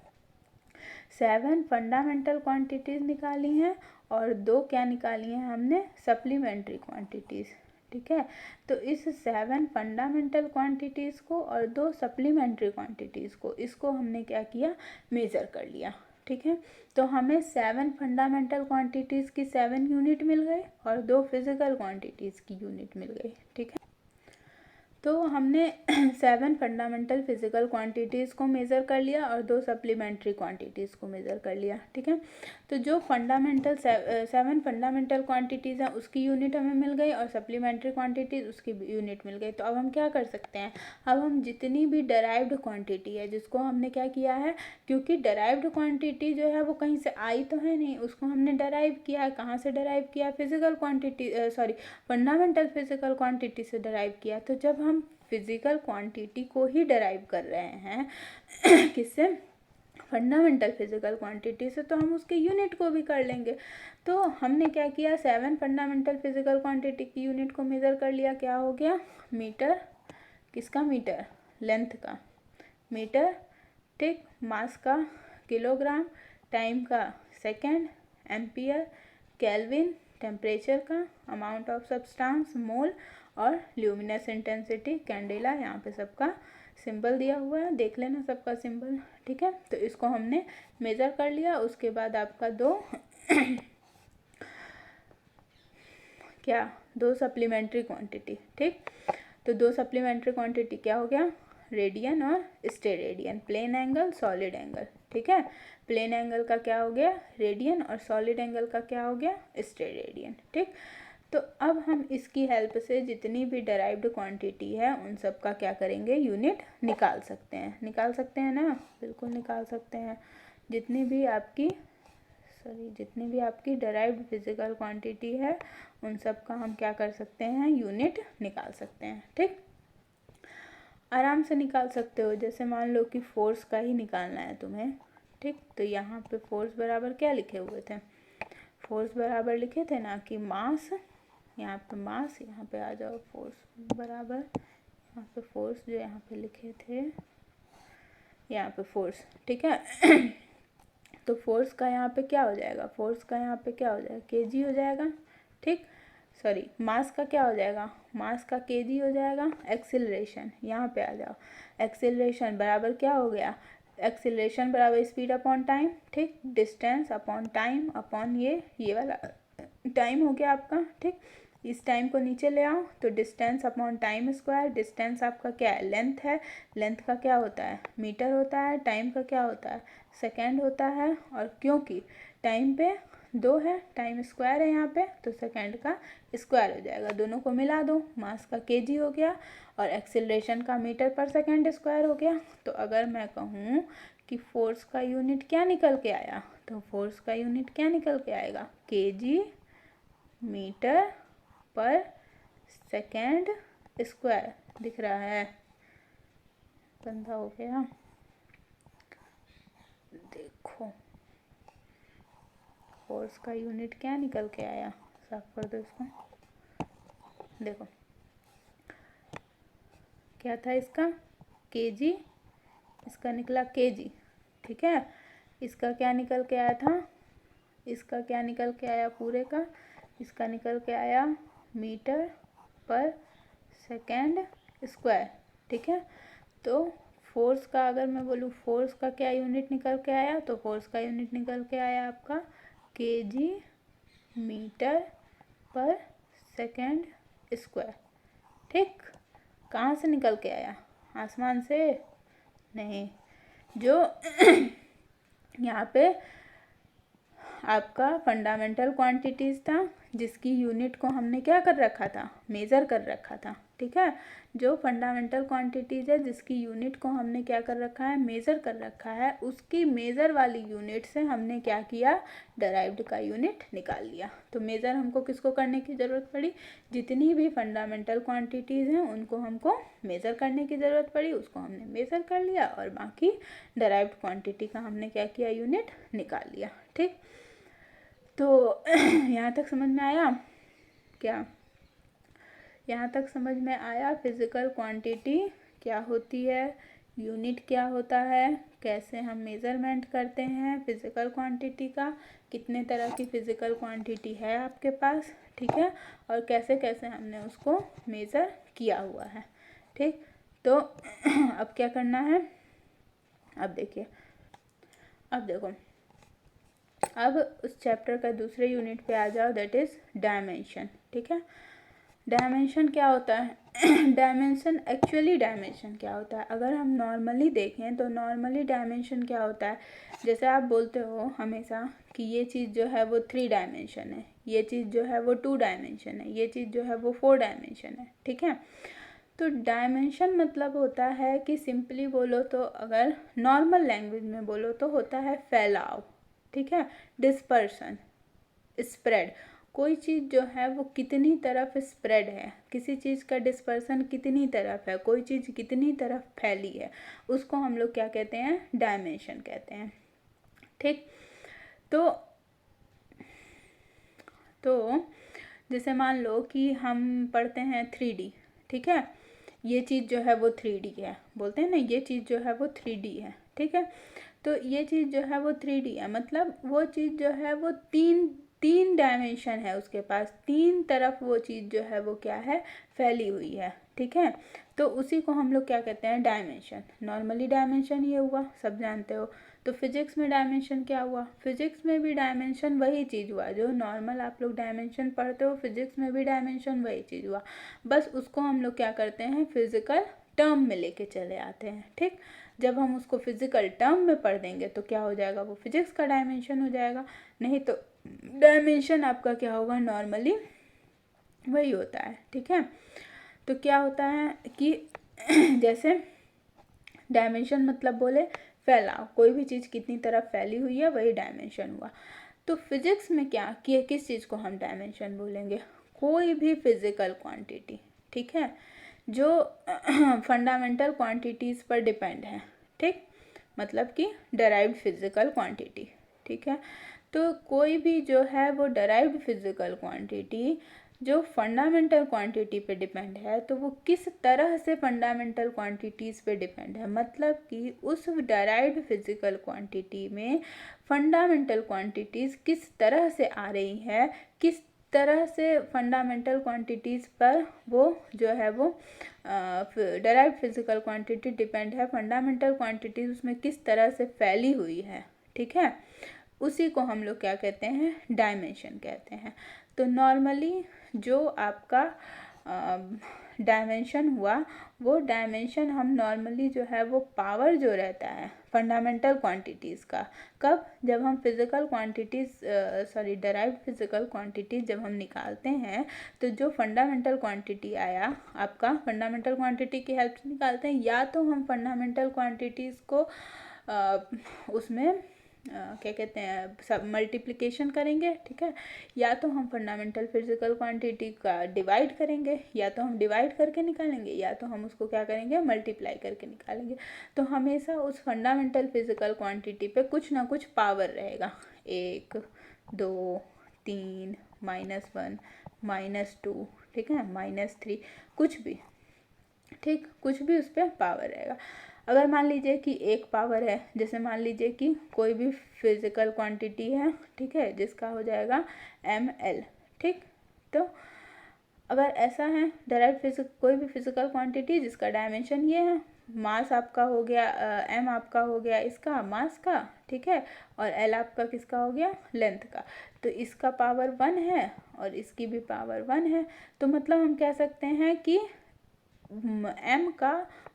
7 फंडामेंटल क्वांटिटीज़ निकाली हैं और 2 क्या निकाली हैं हमने, सप्लीमेंट्री क्वांटिटीज़, ठीक है। तो इस 7 फंडामेंटल क्वांटिटीज़ को और 2 सप्लीमेंट्री क्वांटिटीज़ को, इसको हमने क्या किया, मेज़र कर लिया, ठीक है। तो हमें 7 फंडामेंटल क्वांटिटीज़ की 7 यूनिट मिल गए और 2 फिजिकल क्वांटिटीज़ की यूनिट मिल गई, ठीक है। तो हमने 7 फंडामेंटल फिजिकल क्वांटिटीज़ को मेज़र कर लिया और 2 सप्लीमेंट्री क्वांटिटीज़ को मेज़र कर लिया, ठीक है। तो जो फंडामेंटल 7 फंडामेंटल क्वांटिटीज़ हैं उसकी यूनिट हमें मिल गई और सप्लीमेंट्री क्वांटिटीज़ उसकी यूनिट मिल गई। तो अब हम क्या कर सकते हैं, अब हम जितनी भी डेराइव्ड क्वांटिटी है जिसको हमने क्या किया है, क्योंकि डेराइव्ड क्वांटिटी जो है वो कहीं से आई तो है नहीं, उसको हमने डेराइव किया है। कहाँ से डेराइव किया, physical quantity fundamental physical quantity से डेराइव किया। तो जब हम फिजिकल क्वांटिटी को ही डेराइव कर रहे हैं किससे, फंडामेंटल फिजिकल क्वांटिटी से, तो हम उसके यूनिट को भी कर लेंगे। तो हमने क्या किया, 7 फंडामेंटल फिजिकल क्वांटिटी की यूनिट को मेज़र कर लिया, क्या हो गया, मीटर, किसका मीटर, लेंथ का मीटर, ठीक, मास का किलोग्राम, टाइम का सेकेंड, एम्पियर, केल्विन, टेम्परेचर का, अमाउंट ऑफ सब्सटेंस मोल, और ल्यूमिनस इंटेंसिटी कैंडेला। यहाँ पे सबका सिंबल दिया हुआ है, देख लेना सबका सिंबल, ठीक है। तो इसको हमने मेज़र कर लिया। उसके बाद आपका दो सप्लीमेंट्री क्वांटिटी, ठीक। तो 2 सप्लीमेंट्री क्वांटिटी क्या हो गया, रेडियन और steradian, plane angle solid angle, ठीक है। प्लेन एंगल का क्या हो गया, रेडियन, और सॉलिड एंगल का क्या हो गया, स्टेरेडियन, ठीक। तो अब हम इसकी हेल्प से जितनी भी डेराइव्ड क्वांटिटी है उन सब का क्या करेंगे, यूनिट निकाल सकते हैं, निकाल सकते हैं ना, बिल्कुल निकाल सकते हैं। जितनी भी आपकी डेराइव्ड फिजिकल क्वांटिटी है उन सब का हम क्या कर सकते हैं, यूनिट निकाल सकते हैं, ठीक, आराम से निकाल सकते हो। जैसे मान लो कि फोर्स का ही निकालना है तुम्हें, ठीक। तो यहाँ पे फोर्स बराबर क्या लिखे हुए थे, फोर्स बराबर लिखे थे ना कि मास, यहाँ पे मास, यहाँ पे आ जाओ फोर्स बराबर, यहाँ पे फोर्स जो यहाँ पे लिखे थे, यहाँ पे फोर्स, ठीक है। तो फोर्स का यहाँ पे क्या हो जाएगा, फोर्स का यहाँ पे क्या हो जाएगा, केजी हो जाएगा, ठीक। सॉरी, मास का क्या हो जाएगा, मास का केजी हो जाएगा। एक्सिलरेशन, यहाँ पे आ जाओ, एक्सिलरेशन बराबर क्या हो गया, एक्सिलरेशन बराबर स्पीड अपॉन टाइम, ठीक। डिस्टेंस अपॉन टाइम अपॉन ये वाला टाइम हो गया आपका, ठीक। इस टाइम को नीचे ले आओ तो distance upon time square, distance आपका क्या है, लेंथ है, लेंथ का क्या होता है, मीटर होता है, टाइम का क्या होता है, सेकेंड होता है। और क्योंकि टाइम पे 2 है, टाइम स्क्वायर है यहाँ पे, तो सेकेंड का स्क्वायर हो जाएगा। दोनों को मिला दो, मास का केजी हो गया और एक्सेलरेशन का मीटर पर सेकेंड स्क्वायर हो गया। तो अगर मैं कहूँ कि फोर्स का यूनिट क्या निकल के आया, तो फोर्स का यूनिट क्या निकल के आएगा, केजी मीटर पर सेकेंड स्क्वायर। दिख रहा है, गंदा हो गया, देखो फोर्स का यूनिट क्या निकल के आया, साफ कर दो इसको। देखो क्या था इसका, केजी, इसका निकला केजी, ठीक है। इसका क्या निकल के आया था, इसका क्या निकल के आया पूरे का, इसका निकल के आया मीटर पर सेकेंड स्क्वायर, ठीक है। तो फोर्स का अगर मैं बोलूँ फोर्स का क्या यूनिट निकल के आया, तो फोर्स का यूनिट निकल के आया आपका केजी मीटर पर सेकेंड स्क्वायर, ठीक। कहाँ से निकल के आया, आसमान से नहीं, जो यहाँ पे आपका फंडामेंटल क्वांटिटीज़ था, जिसकी यूनिट को हमने क्या कर रखा था, मेज़र कर रखा था, ठीक है। जो फंडामेंटल क्वांटिटीज़ है जिसकी यूनिट को हमने क्या कर रखा है, मेज़र कर रखा है, उसकी मेज़र वाली यूनिट से हमने क्या किया, डराइव्ड का यूनिट निकाल लिया। तो मेज़र हमको किसको करने की ज़रूरत पड़ी, जितनी भी फंडामेंटल क्वांटिटीज़ हैं उनको हमको मेज़र करने की ज़रूरत पड़ी, उसको हमने मेज़र कर लिया और बाकी डराइव्ड क्वांटिटी का हमने क्या किया, यूनिट निकाल लिया, ठीक। तो यहाँ तक समझ में आया क्या, यहाँ तक समझ में आया फिज़िकल क्वांटिटी क्या होती है, यूनिट क्या होता है, कैसे हम मेज़रमेंट करते हैं फिज़िकल क्वांटिटी का, कितने तरह की फ़िज़िकल क्वांटिटी है आपके पास, ठीक है, और कैसे कैसे हमने उसको मेज़र किया हुआ है, ठीक। तो अब क्या करना है, अब देखिए, अब देखो, अब उस चैप्टर का दूसरे यूनिट पे आ जाओ, दैट इज़ डायमेंशन, ठीक है। डायमेंशन क्या होता है, डायमेंशन एक्चुअली डायमेंशन क्या होता है, अगर हम नॉर्मली देखें तो नॉर्मली डायमेंशन क्या होता है, जैसे आप बोलते हो हमेशा कि ये चीज़ जो है वो 3 डायमेंशन है, ये चीज़ जो है वो 2 डायमेंशन है, ये चीज़ जो है वो 4 डायमेंशन है, ठीक है। तो डायमेंशन मतलब होता है कि सिंपली बोलो तो, अगर नॉर्मल लैंग्वेज में बोलो तो होता है फैलाव, ठीक है, डिस्पर्सन, स्प्रेड। कोई चीज़ जो है वो कितनी तरफ स्प्रेड है, किसी चीज़ का डिस्पर्सन कितनी तरफ है, कोई चीज़ कितनी तरफ फैली है, उसको हम लोग क्या कहते हैं, डायमेंशन कहते हैं, ठीक। तो जैसे मान लो कि हम पढ़ते हैं 3D, ठीक है, ये चीज़ जो है वो 3D है, बोलते हैं ना, ये चीज़ जो है वो 3D है, ठीक है। तो ये चीज़ जो है वो 3D है, मतलब वो चीज़ जो है वो तीन डायमेंशन है उसके पास, 3 तरफ वो चीज़ जो है वो क्या है, फैली हुई है, ठीक है। तो उसी को हम लोग क्या कहते हैं, डायमेंशन। नॉर्मली डायमेंशन ये हुआ, सब जानते हो। तो फिजिक्स में डायमेंशन क्या हुआ, फिजिक्स में भी डायमेंशन वही चीज़ हुआ, जो नॉर्मल आप लोग डायमेंशन पढ़ते हो, फिजिक्स में भी डायमेंशन वही चीज़ हुआ, बस उसको हम लोग क्या करते हैं, फिजिकल टर्म में लेके चले आते हैं, ठीक। जब हम उसको फिजिकल टर्म में पढ़ देंगे तो क्या हो जाएगा, वो फिजिक्स का डायमेंशन हो जाएगा, नहीं तो डायमेंशन आपका क्या होगा, नॉर्मली वही होता है, ठीक है। तो क्या होता है कि जैसे डायमेंशन मतलब बोले फैलाव, कोई भी चीज़ कितनी तरफ फैली हुई है वही डायमेंशन हुआ। तो फिजिक्स में क्या कि किस चीज़ को हम डायमेंशन बोलेंगे, कोई भी फिजिकल क्वांटिटी, ठीक है, जो फंडामेंटल क्वांटिटीज़ पर डिपेंड है, ठीक, मतलब कि डराइव्ड फिजिकल क्वांटिटी, ठीक है। तो कोई भी जो है वो डराइव्ड फिजिकल क्वांटिटी जो फंडामेंटल क्वांटिटी पे डिपेंड है, तो वो किस तरह से फंडामेंटल क्वांटिटीज़ पे डिपेंड है, मतलब कि उस डराइव्ड फिजिकल क्वांटिटी में फंडामेंटल क्वांटिटीज़ किस तरह से आ रही है, किस तरह से फंडामेंटल क्वांटिटीज़ पर वो जो है वो डराइव्ड फिजिकल क्वांटिटी डिपेंड है, फंडामेंटल क्वांटिटीज़ उसमें किस तरह से फैली हुई है, ठीक है, उसी को हम लोग क्या कहते हैं, डायमेंशन कहते हैं। तो नॉर्मली जो आपका डायमेंशन हुआ, वो डायमेंशन हम नॉर्मली जो है वो पावर जो रहता है फंडामेंटल क्वांटिटीज़ का। कब? जब हम physical quantities derived physical quantities जब हम निकालते हैं तो जो फंडामेंटल क्वांटिटी आया आपका, फंडामेंटल क्वांटिटी की हेल्प से निकालते हैं। या तो हम फंडामेंटल क्वांटिटीज़ को उसमें क्या कहते हैं, सब मल्टीप्लिकेशन करेंगे, ठीक है। या तो हम फंडामेंटल फिजिकल क्वांटिटी का डिवाइड करेंगे, या तो हम डिवाइड करके निकालेंगे, या तो हम उसको क्या करेंगे, मल्टीप्लाई करके निकालेंगे। तो हमेशा उस फंडामेंटल फिजिकल क्वांटिटी पे कुछ ना कुछ पावर रहेगा, 1, 2, 3, -1, -2, ठीक है, -3, कुछ भी, ठीक, कुछ भी उस पर पावर रहेगा। अगर मान लीजिए कि एक पावर है, जैसे मान लीजिए कि कोई भी फिजिकल क्वांटिटी है, ठीक है, जिसका हो जाएगा ml, ठीक। तो अगर ऐसा है डायरेक्ट कोई भी फिजिकल क्वांटिटी जिसका डायमेंशन ये है, मास आपका हो गया m आपका हो गया इसका मास का, ठीक है, और l आपका किसका हो गया, लेंथ का। तो इसका पावर 1 है और इसकी भी पावर 1 है। तो मतलब हम कह सकते हैं कि m का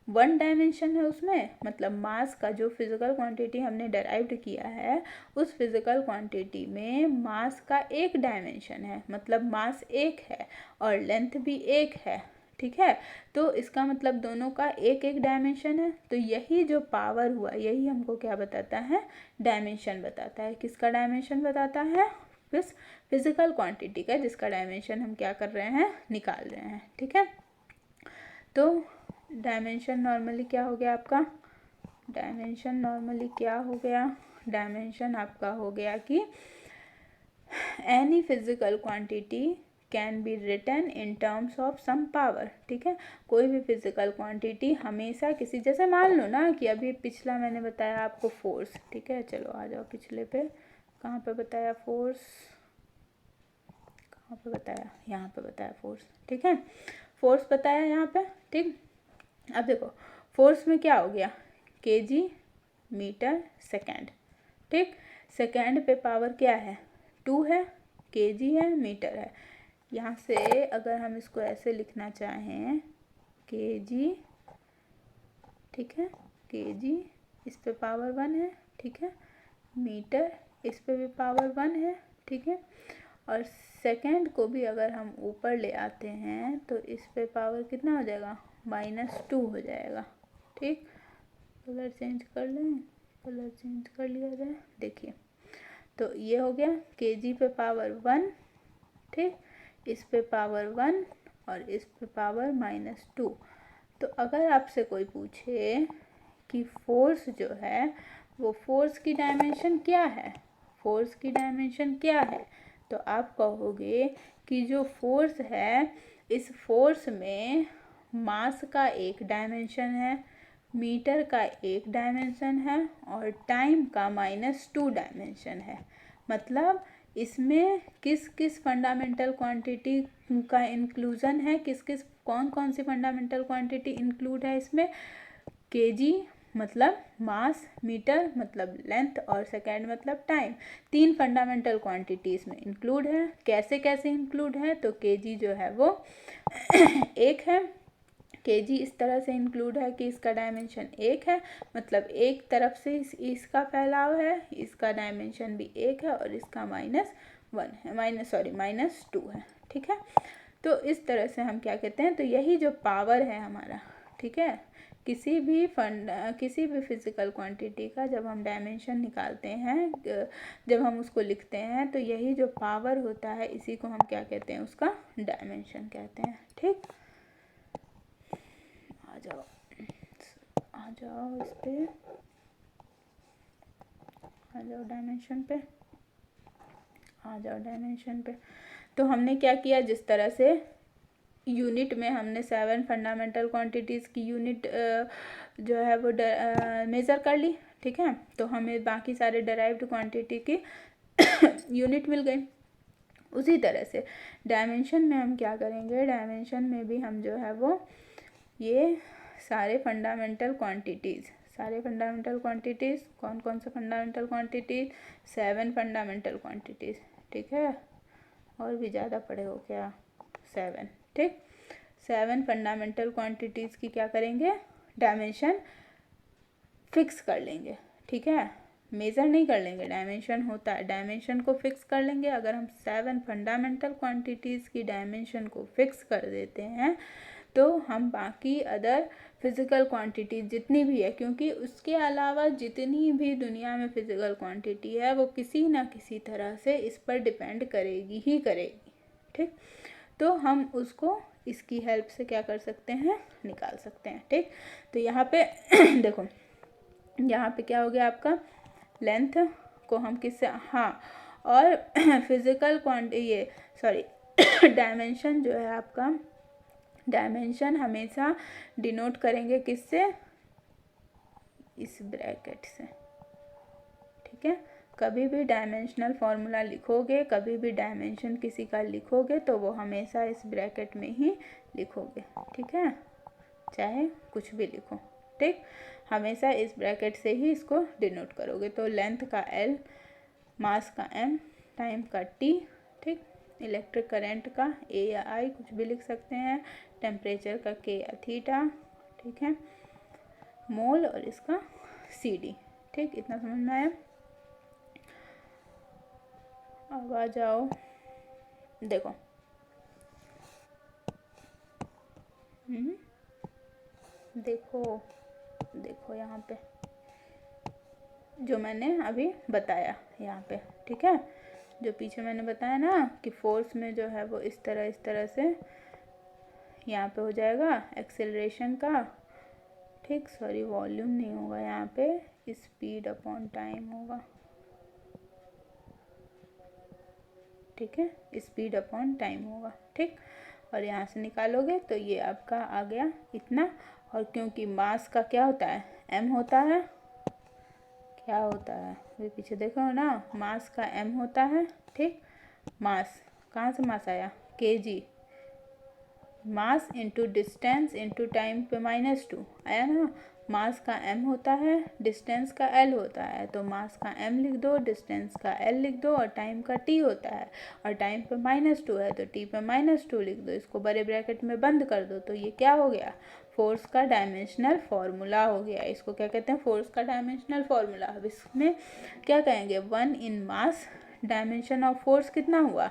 1 डायमेंशन है उसमें, मतलब मास का जो फिजिकल क्वांटिटी हमने डेराइव्ड किया है उस फिजिकल क्वांटिटी में मास का 1 डायमेंशन है, मतलब मास 1 है और लेंथ भी 1 है, ठीक है। तो इसका मतलब दोनों का 1-1 डायमेंशन है। तो यही जो पावर हुआ यही हमको क्या बताता है, डायमेंशन बताता है। किसका डायमेंशन बताता है, फिजिकल क्वांटिटी का, जिसका डायमेंशन हम क्या कर रहे हैं, निकाल रहे हैं, ठीक है। तो डायमेंशन नॉर्मली क्या हो गया आपका, डायमेंशन नॉर्मली क्या हो गया, डायमेंशन आपका हो गया कि any physical quantity can be written in terms of some power, ठीक है। कोई भी फिजिकल क्वांटिटी हमेशा किसी, जैसे मान लो ना कि अभी पिछला मैंने बताया आपको फोर्स, ठीक है, चलो आ जाओ पिछले पे, कहाँ पे बताया फोर्स, कहाँ पे बताया, यहाँ पे बताया फोर्स, ठीक है, फोर्स बताया यहाँ पे, ठीक। अब देखो फोर्स में क्या हो गया, kg मीटर सेकेंड, ठीक। सेकेंड पे पावर क्या है, 2 है, kg है, मीटर है। यहाँ से अगर हम इसको ऐसे लिखना चाहें, kg, ठीक है, kg, इस पे पावर 1 है, ठीक है, मीटर, इस पे भी पावर 1 है, ठीक है, और सेकेंड को भी अगर हम ऊपर ले आते हैं तो इस पे पावर कितना हो जाएगा, -2 हो जाएगा, ठीक। कलर चेंज कर लें, कलर चेंज कर लिया जाए, देखिए। तो ये हो गया kg पे पावर 1, ठीक, इस पे पावर 1 और इस पे पावर -2। तो अगर आपसे कोई पूछे कि फोर्स जो है वो फोर्स की डायमेंशन क्या है, फोर्स की डायमेंशन क्या है, तो आप कहोगे कि जो फोर्स है इस फोर्स में मास का 1 डायमेंशन है, मीटर का 1 डायमेंशन है और टाइम का -2 डायमेंशन है। मतलब इसमें किस किस फंडामेंटल क्वांटिटी का इंक्लूजन है, किस किस कौन कौन सी फंडामेंटल क्वांटिटी इंक्लूड है इसमें, kg मतलब मास, मीटर मतलब लेंथ और सेकेंड मतलब टाइम, 3 फंडामेंटल क्वांटिटी इसमें इंक्लूड है। कैसे कैसे इंक्लूड है, तो kg जो है वो 1 है, kg इस तरह से इंक्लूड है कि इसका डायमेंशन 1 है, मतलब एक तरफ से इसका फैलाव है, इसका डायमेंशन भी 1 है और इसका -1 है, -2 है, ठीक है। तो इस तरह से हम क्या कहते हैं, तो यही जो पावर है हमारा, ठीक है, किसी भी फिजिकल क्वांटिटी का जब हम डायमेंशन निकालते हैं, जब हम उसको लिखते हैं, तो यही जो पावर होता है इसी को हम क्या कहते हैं, उसका डायमेंशन कहते हैं, ठीक। आ जाओ इस पे, आ जाओ डायमेंशन पे, आ जाओ डायमेंशन पे। तो हमने क्या किया, जिस तरह से यूनिट में हमने 7 फंडामेंटल क्वांटिटीज़ की यूनिट जो है वो मेज़र कर ली, ठीक है। तो हमें बाकी सारे डेराइव्ड क्वांटिटी की यूनिट मिल गई। उसी तरह से डायमेंशन में हम क्या करेंगे, डायमेंशन में भी हम जो है वो ये सारे फंडामेंटल क्वांटिटीज़, कौन कौन से फंडामेंटल क्वांटिटीज़, 7 फंडामेंटल क्वांटिटीज़, ठीक है, और भी ज़्यादा पड़े हो क्या, 7, ठीक। 7 फंडामेंटल क्वांटिटीज़ की क्या करेंगे, डायमेंशन फिक्स कर लेंगे, ठीक है, मेज़र नहीं कर लेंगे, डायमेंशन होता है, डायमेंशन को फिक्स कर लेंगे। अगर हम 7 फंडामेंटल क्वांटिटीज़ की डायमेंशन को फिक्स कर देते हैं तो हम बाकी अदर फिज़िकल क्वांटिटी जितनी भी है, क्योंकि उसके अलावा जितनी भी दुनिया में फिज़िकल क्वांटिटी है वो किसी ना किसी तरह से इस पर डिपेंड करेगी ही करेगी, ठीक। तो हम उसको इसकी हेल्प से क्या कर सकते हैं, निकाल सकते हैं, ठीक। तो यहाँ पे देखो, यहाँ पे क्या हो गया आपका, लेंथ को हम किससे, हाँ, और फिज़िकल डायमेंशन जो है आपका, डायमेंशन हमेशा डिनोट करेंगे किससे, इस ब्रैकेट से, ठीक है। कभी भी डायमेंशनल फॉर्मूला लिखोगे, कभी भी डायमेंशन किसी का लिखोगे तो वो हमेशा इस ब्रैकेट में ही लिखोगे, ठीक है, चाहे कुछ भी लिखो, ठीक, हमेशा इस ब्रैकेट से ही इसको डिनोट करोगे। तो लेंथ का L, मास का M, टाइम का T, ठीक, इलेक्ट्रिक करंट का A या I कुछ भी लिख सकते हैं, टेम्परेचर का K या थीटा, ठीक है, मोल और इसका CD, ठीक, इतना समझ में आया। अब आ जाओ, देखो देखो यहाँ पे जो मैंने अभी बताया यहाँ पे, ठीक है, जो पीछे मैंने बताया ना कि फोर्स में जो है वो इस तरह से यहाँ पे हो जाएगा एक्सेलरेशन का, ठीक, सॉरी वॉल्यूम नहीं होगा यहाँ पे, स्पीड अपॉन टाइम होगा, ठीक है, स्पीड अपॉन टाइम होगा, ठीक। और यहाँ से निकालोगे तो ये आपका आ गया इतना। और क्योंकि मास का क्या होता है, m होता है, क्या होता है, ये पीछे देखो ना, मास का m होता है, ठीक, मास कहाँ से मास आया, kg, mass into distance into time पे -2 आया ना, मास का m होता है, डिस्टेंस का l होता है, तो मास का m लिख दो, डिस्टेंस का l लिख दो और टाइम का t होता है, और टाइम पे -2 है तो t पे -2 लिख दो, इसको बड़े ब्रैकेट में बंद कर दो, तो ये क्या हो गया, फोर्स का डायमेंशनल फॉर्मूला हो गया। इसको क्या कहते हैं, फोर्स का डायमेंशनल फॉर्मूला। अब इसमें क्या कहेंगे, 1 इन मास, डायमेंशन ऑफ फोर्स कितना हुआ,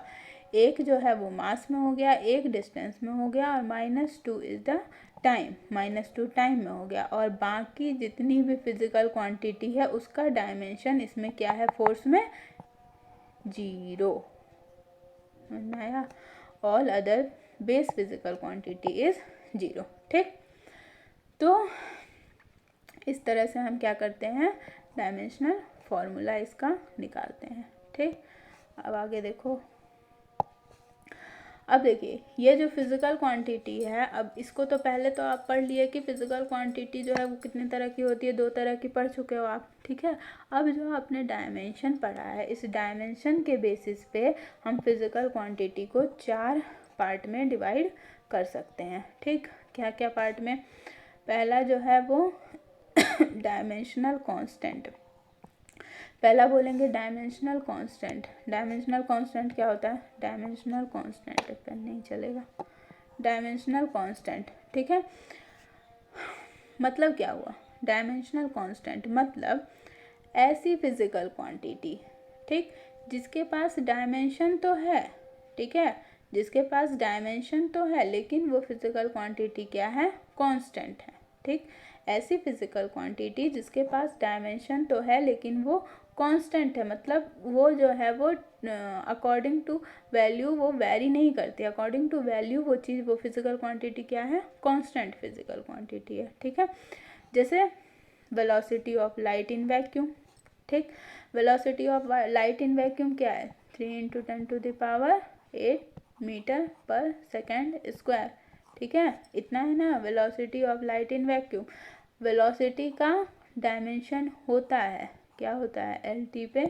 एक जो है वो मास में हो गया, एक डिस्टेंस में हो गया, और -2 इज द टाइम, -2 टाइम में हो गया, और बाकी जितनी भी फिजिकल क्वांटिटी है उसका डायमेंशन इसमें क्या है, फोर्स में 0, आया, all other base physical quantity is 0, ठीक। तो इस तरह से हम क्या करते हैं, डायमेंशनल फॉर्मूला इसका निकालते हैं, ठीक। अब आगे देखो, अब देखिए ये जो फिज़िकल क्वांटिटी है, अब इसको तो पहले तो आप पढ़ लिए कि फिज़िकल क्वांटिटी जो है वो कितने तरह की होती है, 2 तरह की पढ़ चुके हो आप, ठीक है। अब जो आपने डायमेंशन पढ़ा है, इस डायमेंशन के बेसिस पे हम फिज़िकल क्वांटिटी को 4 पार्ट में डिवाइड कर सकते हैं, ठीक। क्या क्या पार्ट में, पहला जो है वो डायमेंशनल कांस्टेंट, पहला बोलेंगे डायमेंशनल कांस्टेंट। डायमेंशनल कांस्टेंट क्या होता है, डायमेंशनल कांस्टेंट, पेन नहीं चलेगा, डायमेंशनल कांस्टेंट, ठीक है। मतलब क्या हुआ, डायमेंशनल कांस्टेंट मतलब ऐसी फिजिकल क्वांटिटी, ठीक, जिसके पास डायमेंशन तो है, ठीक है, जिसके पास डायमेंशन तो है लेकिन वो फिजिकल क्वांटिटी क्या है, कांस्टेंट है, ठीक। ऐसी फिजिकल क्वांटिटी जिसके पास डायमेंशन तो है लेकिन वो कांस्टेंट है, मतलब वो जो है वो अकॉर्डिंग टू वैल्यू वो वेरी नहीं करती, अकॉर्डिंग टू वैल्यू वो चीज़, वो फिजिकल क्वांटिटी क्या है, कांस्टेंट फिजिकल क्वांटिटी है, ठीक है। जैसे velocity of light in vacuum, ठीक, velocity of light in vacuum क्या है, 3 × 10⁸ मीटर पर सेकेंड स्क्वायर, ठीक है, इतना है ना velocity of light in vacuum. Velocity का डायमेंशन होता है, क्या होता है, LT पे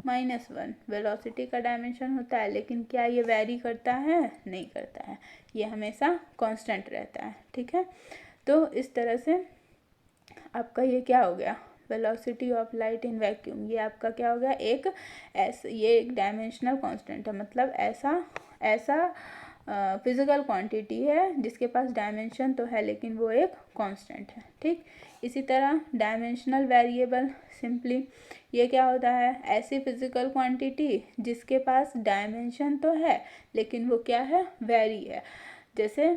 -1 वेलोसिटी का डायमेंशन होता है, लेकिन क्या ये वैरी करता है, नहीं करता है, ये हमेशा कांस्टेंट रहता है, ठीक है। तो इस तरह से आपका ये क्या हो गया, velocity of light in vacuum, ये आपका क्या हो गया, ये एक डायमेंशनल कांस्टेंट है, मतलब ऐसा फिजिकल क्वांटिटी है जिसके पास डायमेंशन तो है लेकिन वो एक कांस्टेंट है। ठीक, इसी तरह डायमेंशनल वेरिएबल, सिंपली ये क्या होता है, ऐसी फिजिकल क्वांटिटी जिसके पास डायमेंशन तो है लेकिन वो क्या है, वेरी है। जैसे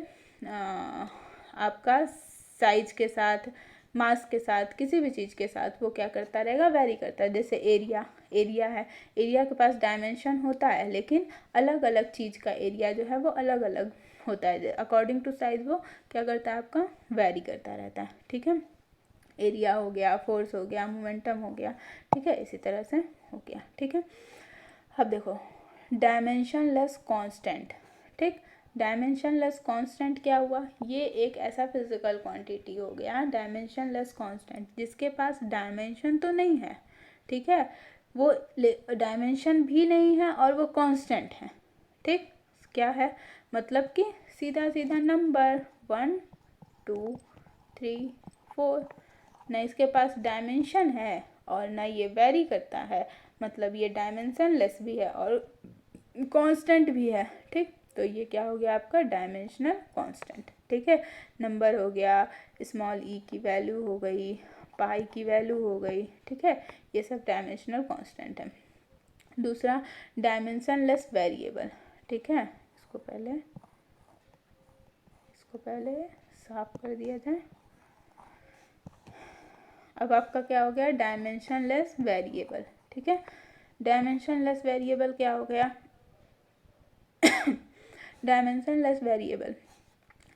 आपका साइज के साथ, मास के साथ, किसी भी चीज़ के साथ वो क्या करता रहेगा, वेरी करता है। जैसे एरिया, एरिया है, एरिया के पास डायमेंशन होता है लेकिन अलग अलग चीज़ का एरिया जो है वो अलग अलग होता है। अकॉर्डिंग टू साइज वो क्या करता है, आपका वेरी करता रहता है। ठीक है, एरिया हो गया, फोर्स हो गया, मोमेंटम हो गया। ठीक है, इसी तरह से हो गया। ठीक है, अब देखो डायमेंशनलेस कांस्टेंट। ठीक, डायमेंशनलेस कांस्टेंट क्या हुआ, ये एक ऐसा फिजिकल क्वांटिटी हो गया डायमेंशनलेस कांस्टेंट जिसके पास डायमेंशन तो नहीं है, ठीक है, वो डायमेंशन भी नहीं है और वो कांस्टेंट है। ठीक, क्या है मतलब कि सीधा सीधा नंबर 1 2 3 4, ना इसके पास डायमेंशन है और ना ये वेरी करता है, मतलब ये डायमेंशनलेस भी है और कांस्टेंट भी है। ठीक, तो ये क्या हो गया आपका डायमेंशनल कांस्टेंट। ठीक है, नंबर हो गया, स्मॉल ई की वैल्यू हो गई, पाई की वैल्यू हो गई। ठीक है, ये सब डायमेंशनल कांस्टेंट है। दूसरा डायमेंशनलेस वेरिएबल। ठीक है, इसको पहले साफ कर दिया जाए। अब आपका क्या हो गया, डायमेंशनलेस वेरिएबल। ठीक है, डायमेंशनलेस वेरिएबल क्या हो गया डायमेंशनलेस वेरिएबल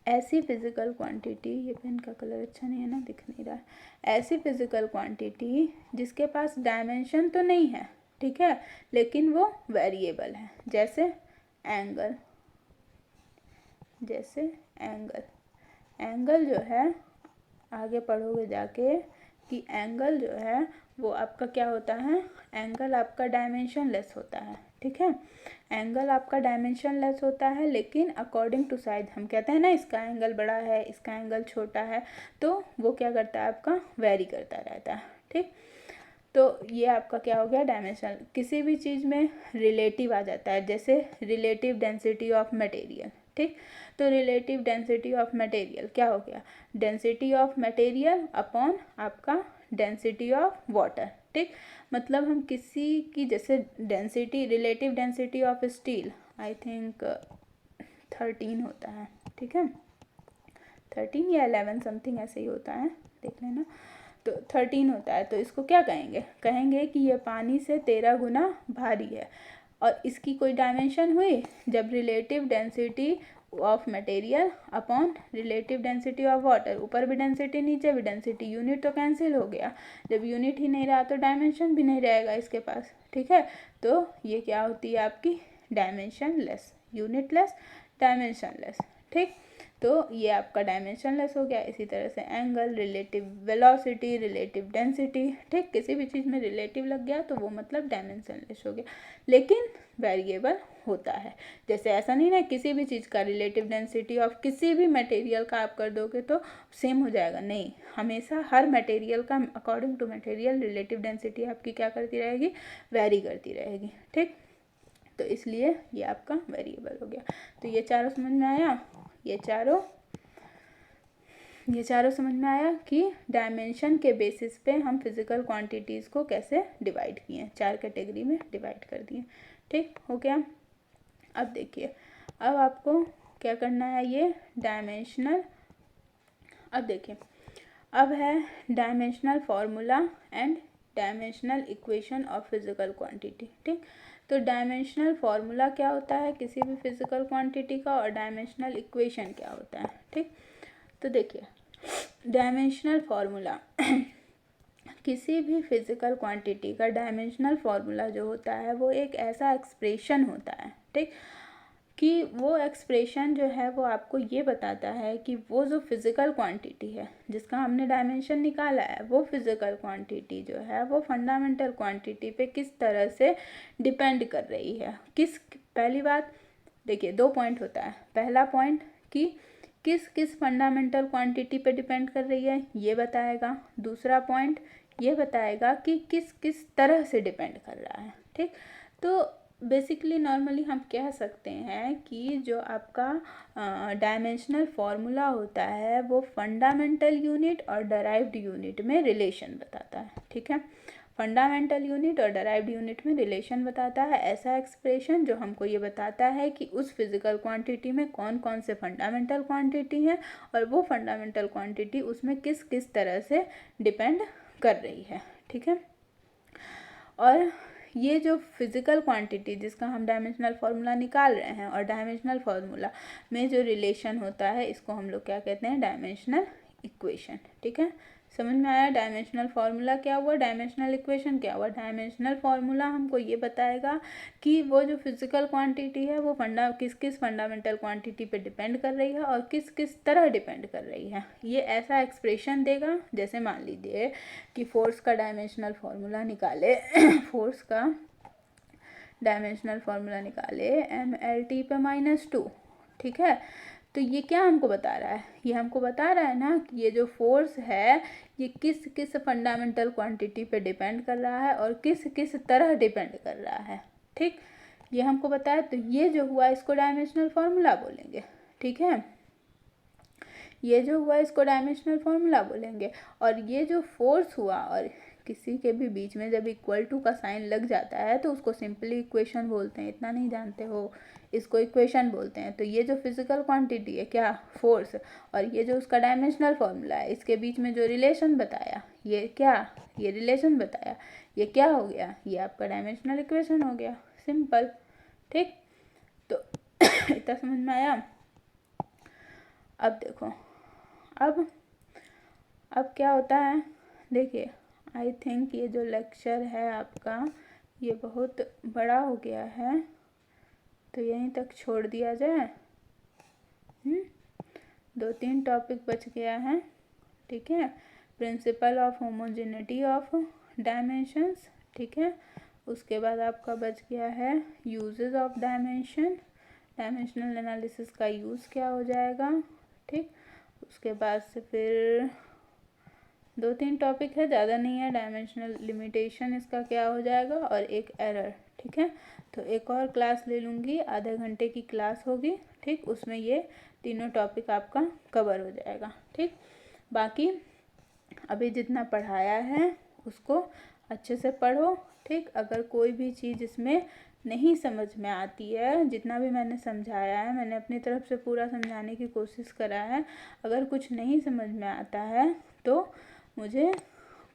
ऐसी फिजिकल क्वांटिटी, ये पेन का कलर अच्छा नहीं है ना, दिख नहीं रहा है, ऐसी फिजिकल क्वांटिटी जिसके पास डायमेंशन तो नहीं है, ठीक है, लेकिन वो वेरिएबल है। जैसे एंगल, एंगल जो है, आगे पढ़ोगे जाके कि एंगल जो है वो आपका क्या होता है, एंगल आपका डायमेंशनलेस होता है। ठीक है, एंगल आपका डायमेंशनलेस होता है लेकिन अकॉर्डिंग टू साइज, हम कहते हैं ना इसका एंगल बड़ा है, इसका एंगल छोटा है, तो वो क्या करता है आपका वेरी करता रहता है। ठीक, तो ये आपका क्या हो गया डायमेंशन। किसी भी चीज़ में रिलेटिव आ जाता है, जैसे रिलेटिव डेंसिटी ऑफ मटेरियल। ठीक, तो रिलेटिव डेंसिटी ऑफ मटेरियल क्या हो गया, डेंसिटी ऑफ मटेरियल अपॉन आपका डेंसिटी ऑफ वाटर। ठीक, मतलब हम किसी की जैसे density, relative density of steel I think 13 होता है। ठीक है, 13 या 11 समथिंग ऐसे ही होता है, देख लेना। तो 13 होता है, तो इसको क्या कहेंगे कि ये पानी से 13 गुना भारी है। और इसकी कोई डायमेंशन हुई जब relative density of material upon relative density of water, ऊपर भी डेंसिटी नीचे भी डेंसिटी, यूनिट तो कैंसिल हो गया। जब यूनिट ही नहीं रहा तो डायमेंशन भी नहीं रहेगा इसके पास। ठीक है, तो ये क्या होती है आपकी डायमेंशनलेस, यूनिटलेस, डायमेंशनलेस। ठीक, तो ये आपका डायमेंशनलेस हो गया। इसी तरह से angle, relative velocity, relative density. ठीक, किसी भी चीज़ में रिलेटिव लग गया तो वो मतलब डायमेंशनलेस हो गया, लेकिन वेरिएबल होता है। जैसे ऐसा नहीं ना किसी भी चीज़ का रिलेटिव डेंसिटी ऑफ किसी भी मटेरियल का आप कर दोगे तो सेम हो जाएगा, नहीं, हमेशा हर मटेरियल का according to material relative density आपकी क्या करती रहेगी, वेरी करती रहेगी। ठीक, तो इसलिए ये आपका वेरिएबल हो गया। तो ये चारों समझ में आया, ये चारों समझ में आया कि डायमेंशन के बेसिस पे हम फिजिकल क्वांटिटीज़ को कैसे डिवाइड किए, 4 कैटेगरी में डिवाइड कर दिए। ठीक हो गया। अब देखिए, अब आपको क्या करना है, ये डायमेंशनल, अब देखिए, अब है dimensional formula and dimensional equation of physical quantity. ठीक, तो डायमेंशनल फार्मूला क्या होता है किसी भी फिजिकल क्वांटिटी का और डायमेंशनल इक्वेशन क्या होता है। ठीक, तो देखिए डायमेंशनल फार्मूला किसी भी फिजिकल क्वांटिटी का डायमेंशनल फार्मूला जो होता है वो एक ऐसा एक्सप्रेशन होता है, ठीक, कि वो एक्सप्रेशन जो है वो आपको ये बताता है कि वो जो फिज़िकल क्वांटिटी है जिसका हमने डायमेंशन निकाला है, वो फिज़िकल क्वांटिटी जो है वो फंडामेंटल क्वांटिटी पे किस तरह से डिपेंड कर रही है। पहली बात देखिए, 2 पॉइंट होता है। पहला पॉइंट कि किस फंडामेंटल क्वांटिटी पे डिपेंड कर रही है ये बताएगा। दूसरा पॉइंट ये बताएगा कि किस तरह से डिपेंड कर रहा है। ठीक, तो बेसिकली नॉर्मली हम कह सकते हैं कि जो आपका डायमेंशनल फार्मूला होता है वो फंडामेंटल यूनिट और डराइव्ड यूनिट में रिलेशन बताता है, ठीक है। फंडामेंटल यूनिट और डराइव्ड यूनिट में रिलेशन बताता है ऐसा एक्सप्रेशन जो हमको ये बताता है कि उस फिजिकल क्वांटिटी में कौन कौन से फंडामेंटल क्वांटिटी हैं और वो फंडामेंटल क्वांटिटी उसमें किस किस तरह से डिपेंड कर रही है, ठीक है। और ये जो फिजिकल क्वांटिटी जिसका हम डायमेंशनल फार्मूला निकाल रहे हैं और डायमेंशनल फार्मूला में जो रिलेशन होता है इसको हम लोग क्या कहते हैं, डायमेंशनल इक्वेशन, ठीक है। समझ में आया डायमेंशनल फार्मूला क्या हुआ, डायमेंशनल इक्वेशन क्या हुआ। डायमेंशनल फार्मूला हमको ये बताएगा कि वो जो फिजिकल क्वांटिटी है वो किस किस फंडामेंटल क्वांटिटी पे डिपेंड कर रही है और किस किस तरह डिपेंड कर रही है। ये ऐसा एक्सप्रेशन देगा जैसे मान लीजिए कि फोर्स का डायमेंशनल फार्मूला निकाले फोर्स का डायमेंशनल फार्मूला निकाले mLT पे -2, ठीक है। तो ये क्या हमको बता रहा है, ये हमको बता रहा है ना कि ये जो फोर्स है ये किस किस फंडामेंटल क्वांटिटी पे डिपेंड कर रहा है और किस किस तरह डिपेंड कर रहा है, ठीक। ये हमको बताया, तो ये जो हुआ इसको डायमेंशनल फार्मूला बोलेंगे, ठीक है। ये जो हुआ इसको डायमेंशनल फार्मूला बोलेंगे। और ये जो फोर्स हुआ और किसी के भी बीच में जब इक्वल टू का साइन लग जाता है तो उसको सिंपली इक्वेशन बोलते हैं, इतना नहीं जानते हो, इसको इक्वेशन बोलते हैं। तो ये जो फिजिकल क्वांटिटी है क्या, फोर्स, और ये जो उसका डायमेंशनल फार्मूला है इसके बीच में जो रिलेशन बताया, ये क्या, ये रिलेशन बताया, ये क्या हो गया, ये आपका डायमेंशनल इक्वेशन हो गया, सिंपल, ठीक। तो इतना समझ में आया। अब देखो, अब क्या होता है, देखिए आई थिंक ये जो लेक्चर है आपका ये बहुत बड़ा हो गया है, तो यहीं तक छोड़ दिया जाए। 2-3 टॉपिक बच गया है, ठीक है। Principle of homogeneity of dimensions, ठीक है। उसके बाद आपका बच गया है uses of dimension, dimensional analysis का यूज़ क्या हो जाएगा, ठीक। उसके बाद से फिर 2-3 टॉपिक है, ज़्यादा नहीं है। डायमेंशनल लिमिटेशन इसका क्या हो जाएगा और एक एरर, ठीक है। तो एक और क्लास ले लूँगी, आधे घंटे की क्लास होगी, ठीक। उसमें ये तीनों टॉपिक आपका कवर हो जाएगा, ठीक। बाकी अभी जितना पढ़ाया है उसको अच्छे से पढ़ो, ठीक। अगर कोई भी चीज़ इसमें नहीं समझ में आती है, जितना भी मैंने समझाया है मैंने अपनी तरफ से पूरा समझाने की कोशिश करा है, अगर कुछ नहीं समझ में आता है तो मुझे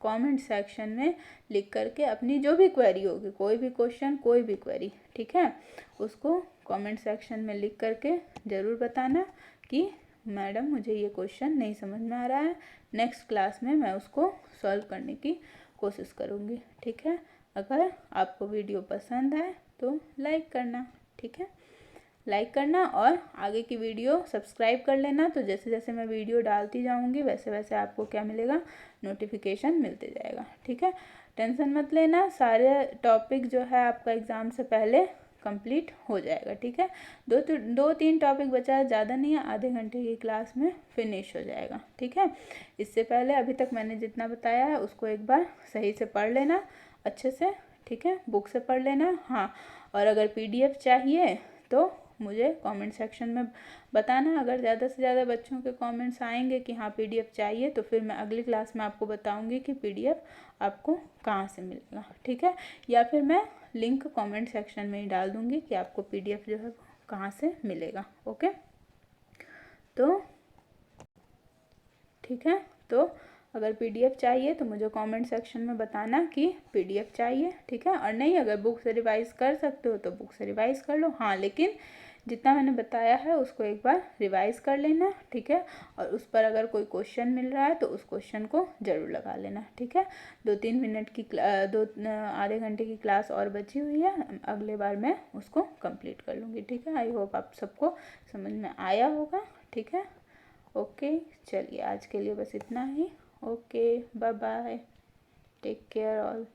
कमेंट सेक्शन में लिख करके अपनी जो भी क्वेरी होगी, कोई भी क्वेश्चन, कोई भी क्वेरी, ठीक है, उसको कमेंट सेक्शन में लिख करके ज़रूर बताना कि मैडम मुझे ये क्वेश्चन नहीं समझ में आ रहा है, नेक्स्ट क्लास में मैं उसको सॉल्व करने की कोशिश करूँगी, ठीक है। अगर आपको वीडियो पसंद आए तो लाइक करना, ठीक है, लाइक करना और आगे की वीडियो सब्सक्राइब कर लेना। तो जैसे जैसे मैं वीडियो डालती जाऊंगी वैसे वैसे आपको क्या मिलेगा, नोटिफिकेशन मिलते जाएगा, ठीक है। टेंशन मत लेना, सारे टॉपिक जो है आपका एग्ज़ाम से पहले कंप्लीट हो जाएगा, ठीक है। 2-3 टॉपिक बचा है, ज़्यादा नहीं है, आधे घंटे की क्लास में फिनिश हो जाएगा, ठीक है। इससे पहले अभी तक मैंने जितना बताया है उसको एक बार सही से पढ़ लेना अच्छे से, ठीक है, बुक से पढ़ लेना। हाँ, और अगर PDF चाहिए तो मुझे कमेंट सेक्शन में बताना। अगर ज़्यादा से ज़्यादा बच्चों के कमेंट्स आएंगे कि हाँ PDF चाहिए, तो फिर मैं अगली क्लास में आपको बताऊंगी कि PDF आपको कहाँ से मिलेगा, ठीक है। या फिर मैं लिंक कमेंट सेक्शन में ही डाल दूँगी कि आपको PDF जो है कहाँ से मिलेगा, ओके। तो ठीक है, तो अगर PDF चाहिए तो मुझे कमेंट सेक्शन में बताना कि PDF चाहिए, ठीक है। और नहीं, अगर बुक से रिवाइज़ कर सकते हो तो बुक से रिवाइज़ कर लो, हाँ, लेकिन जितना मैंने बताया है उसको एक बार रिवाइज़ कर लेना, ठीक है। और उस पर अगर कोई क्वेश्चन मिल रहा है तो उस क्वेश्चन को ज़रूर लगा लेना, ठीक है। 2-3 मिनट की आधे घंटे की क्लास और बची हुई है, अगले बार मैं उसको कंप्लीट कर लूँगी, ठीक है। आई होप आप सबको समझ में आया होगा, ठीक है। ओके, चलिए आज के लिए बस इतना ही। Okay, bye bye, take care all.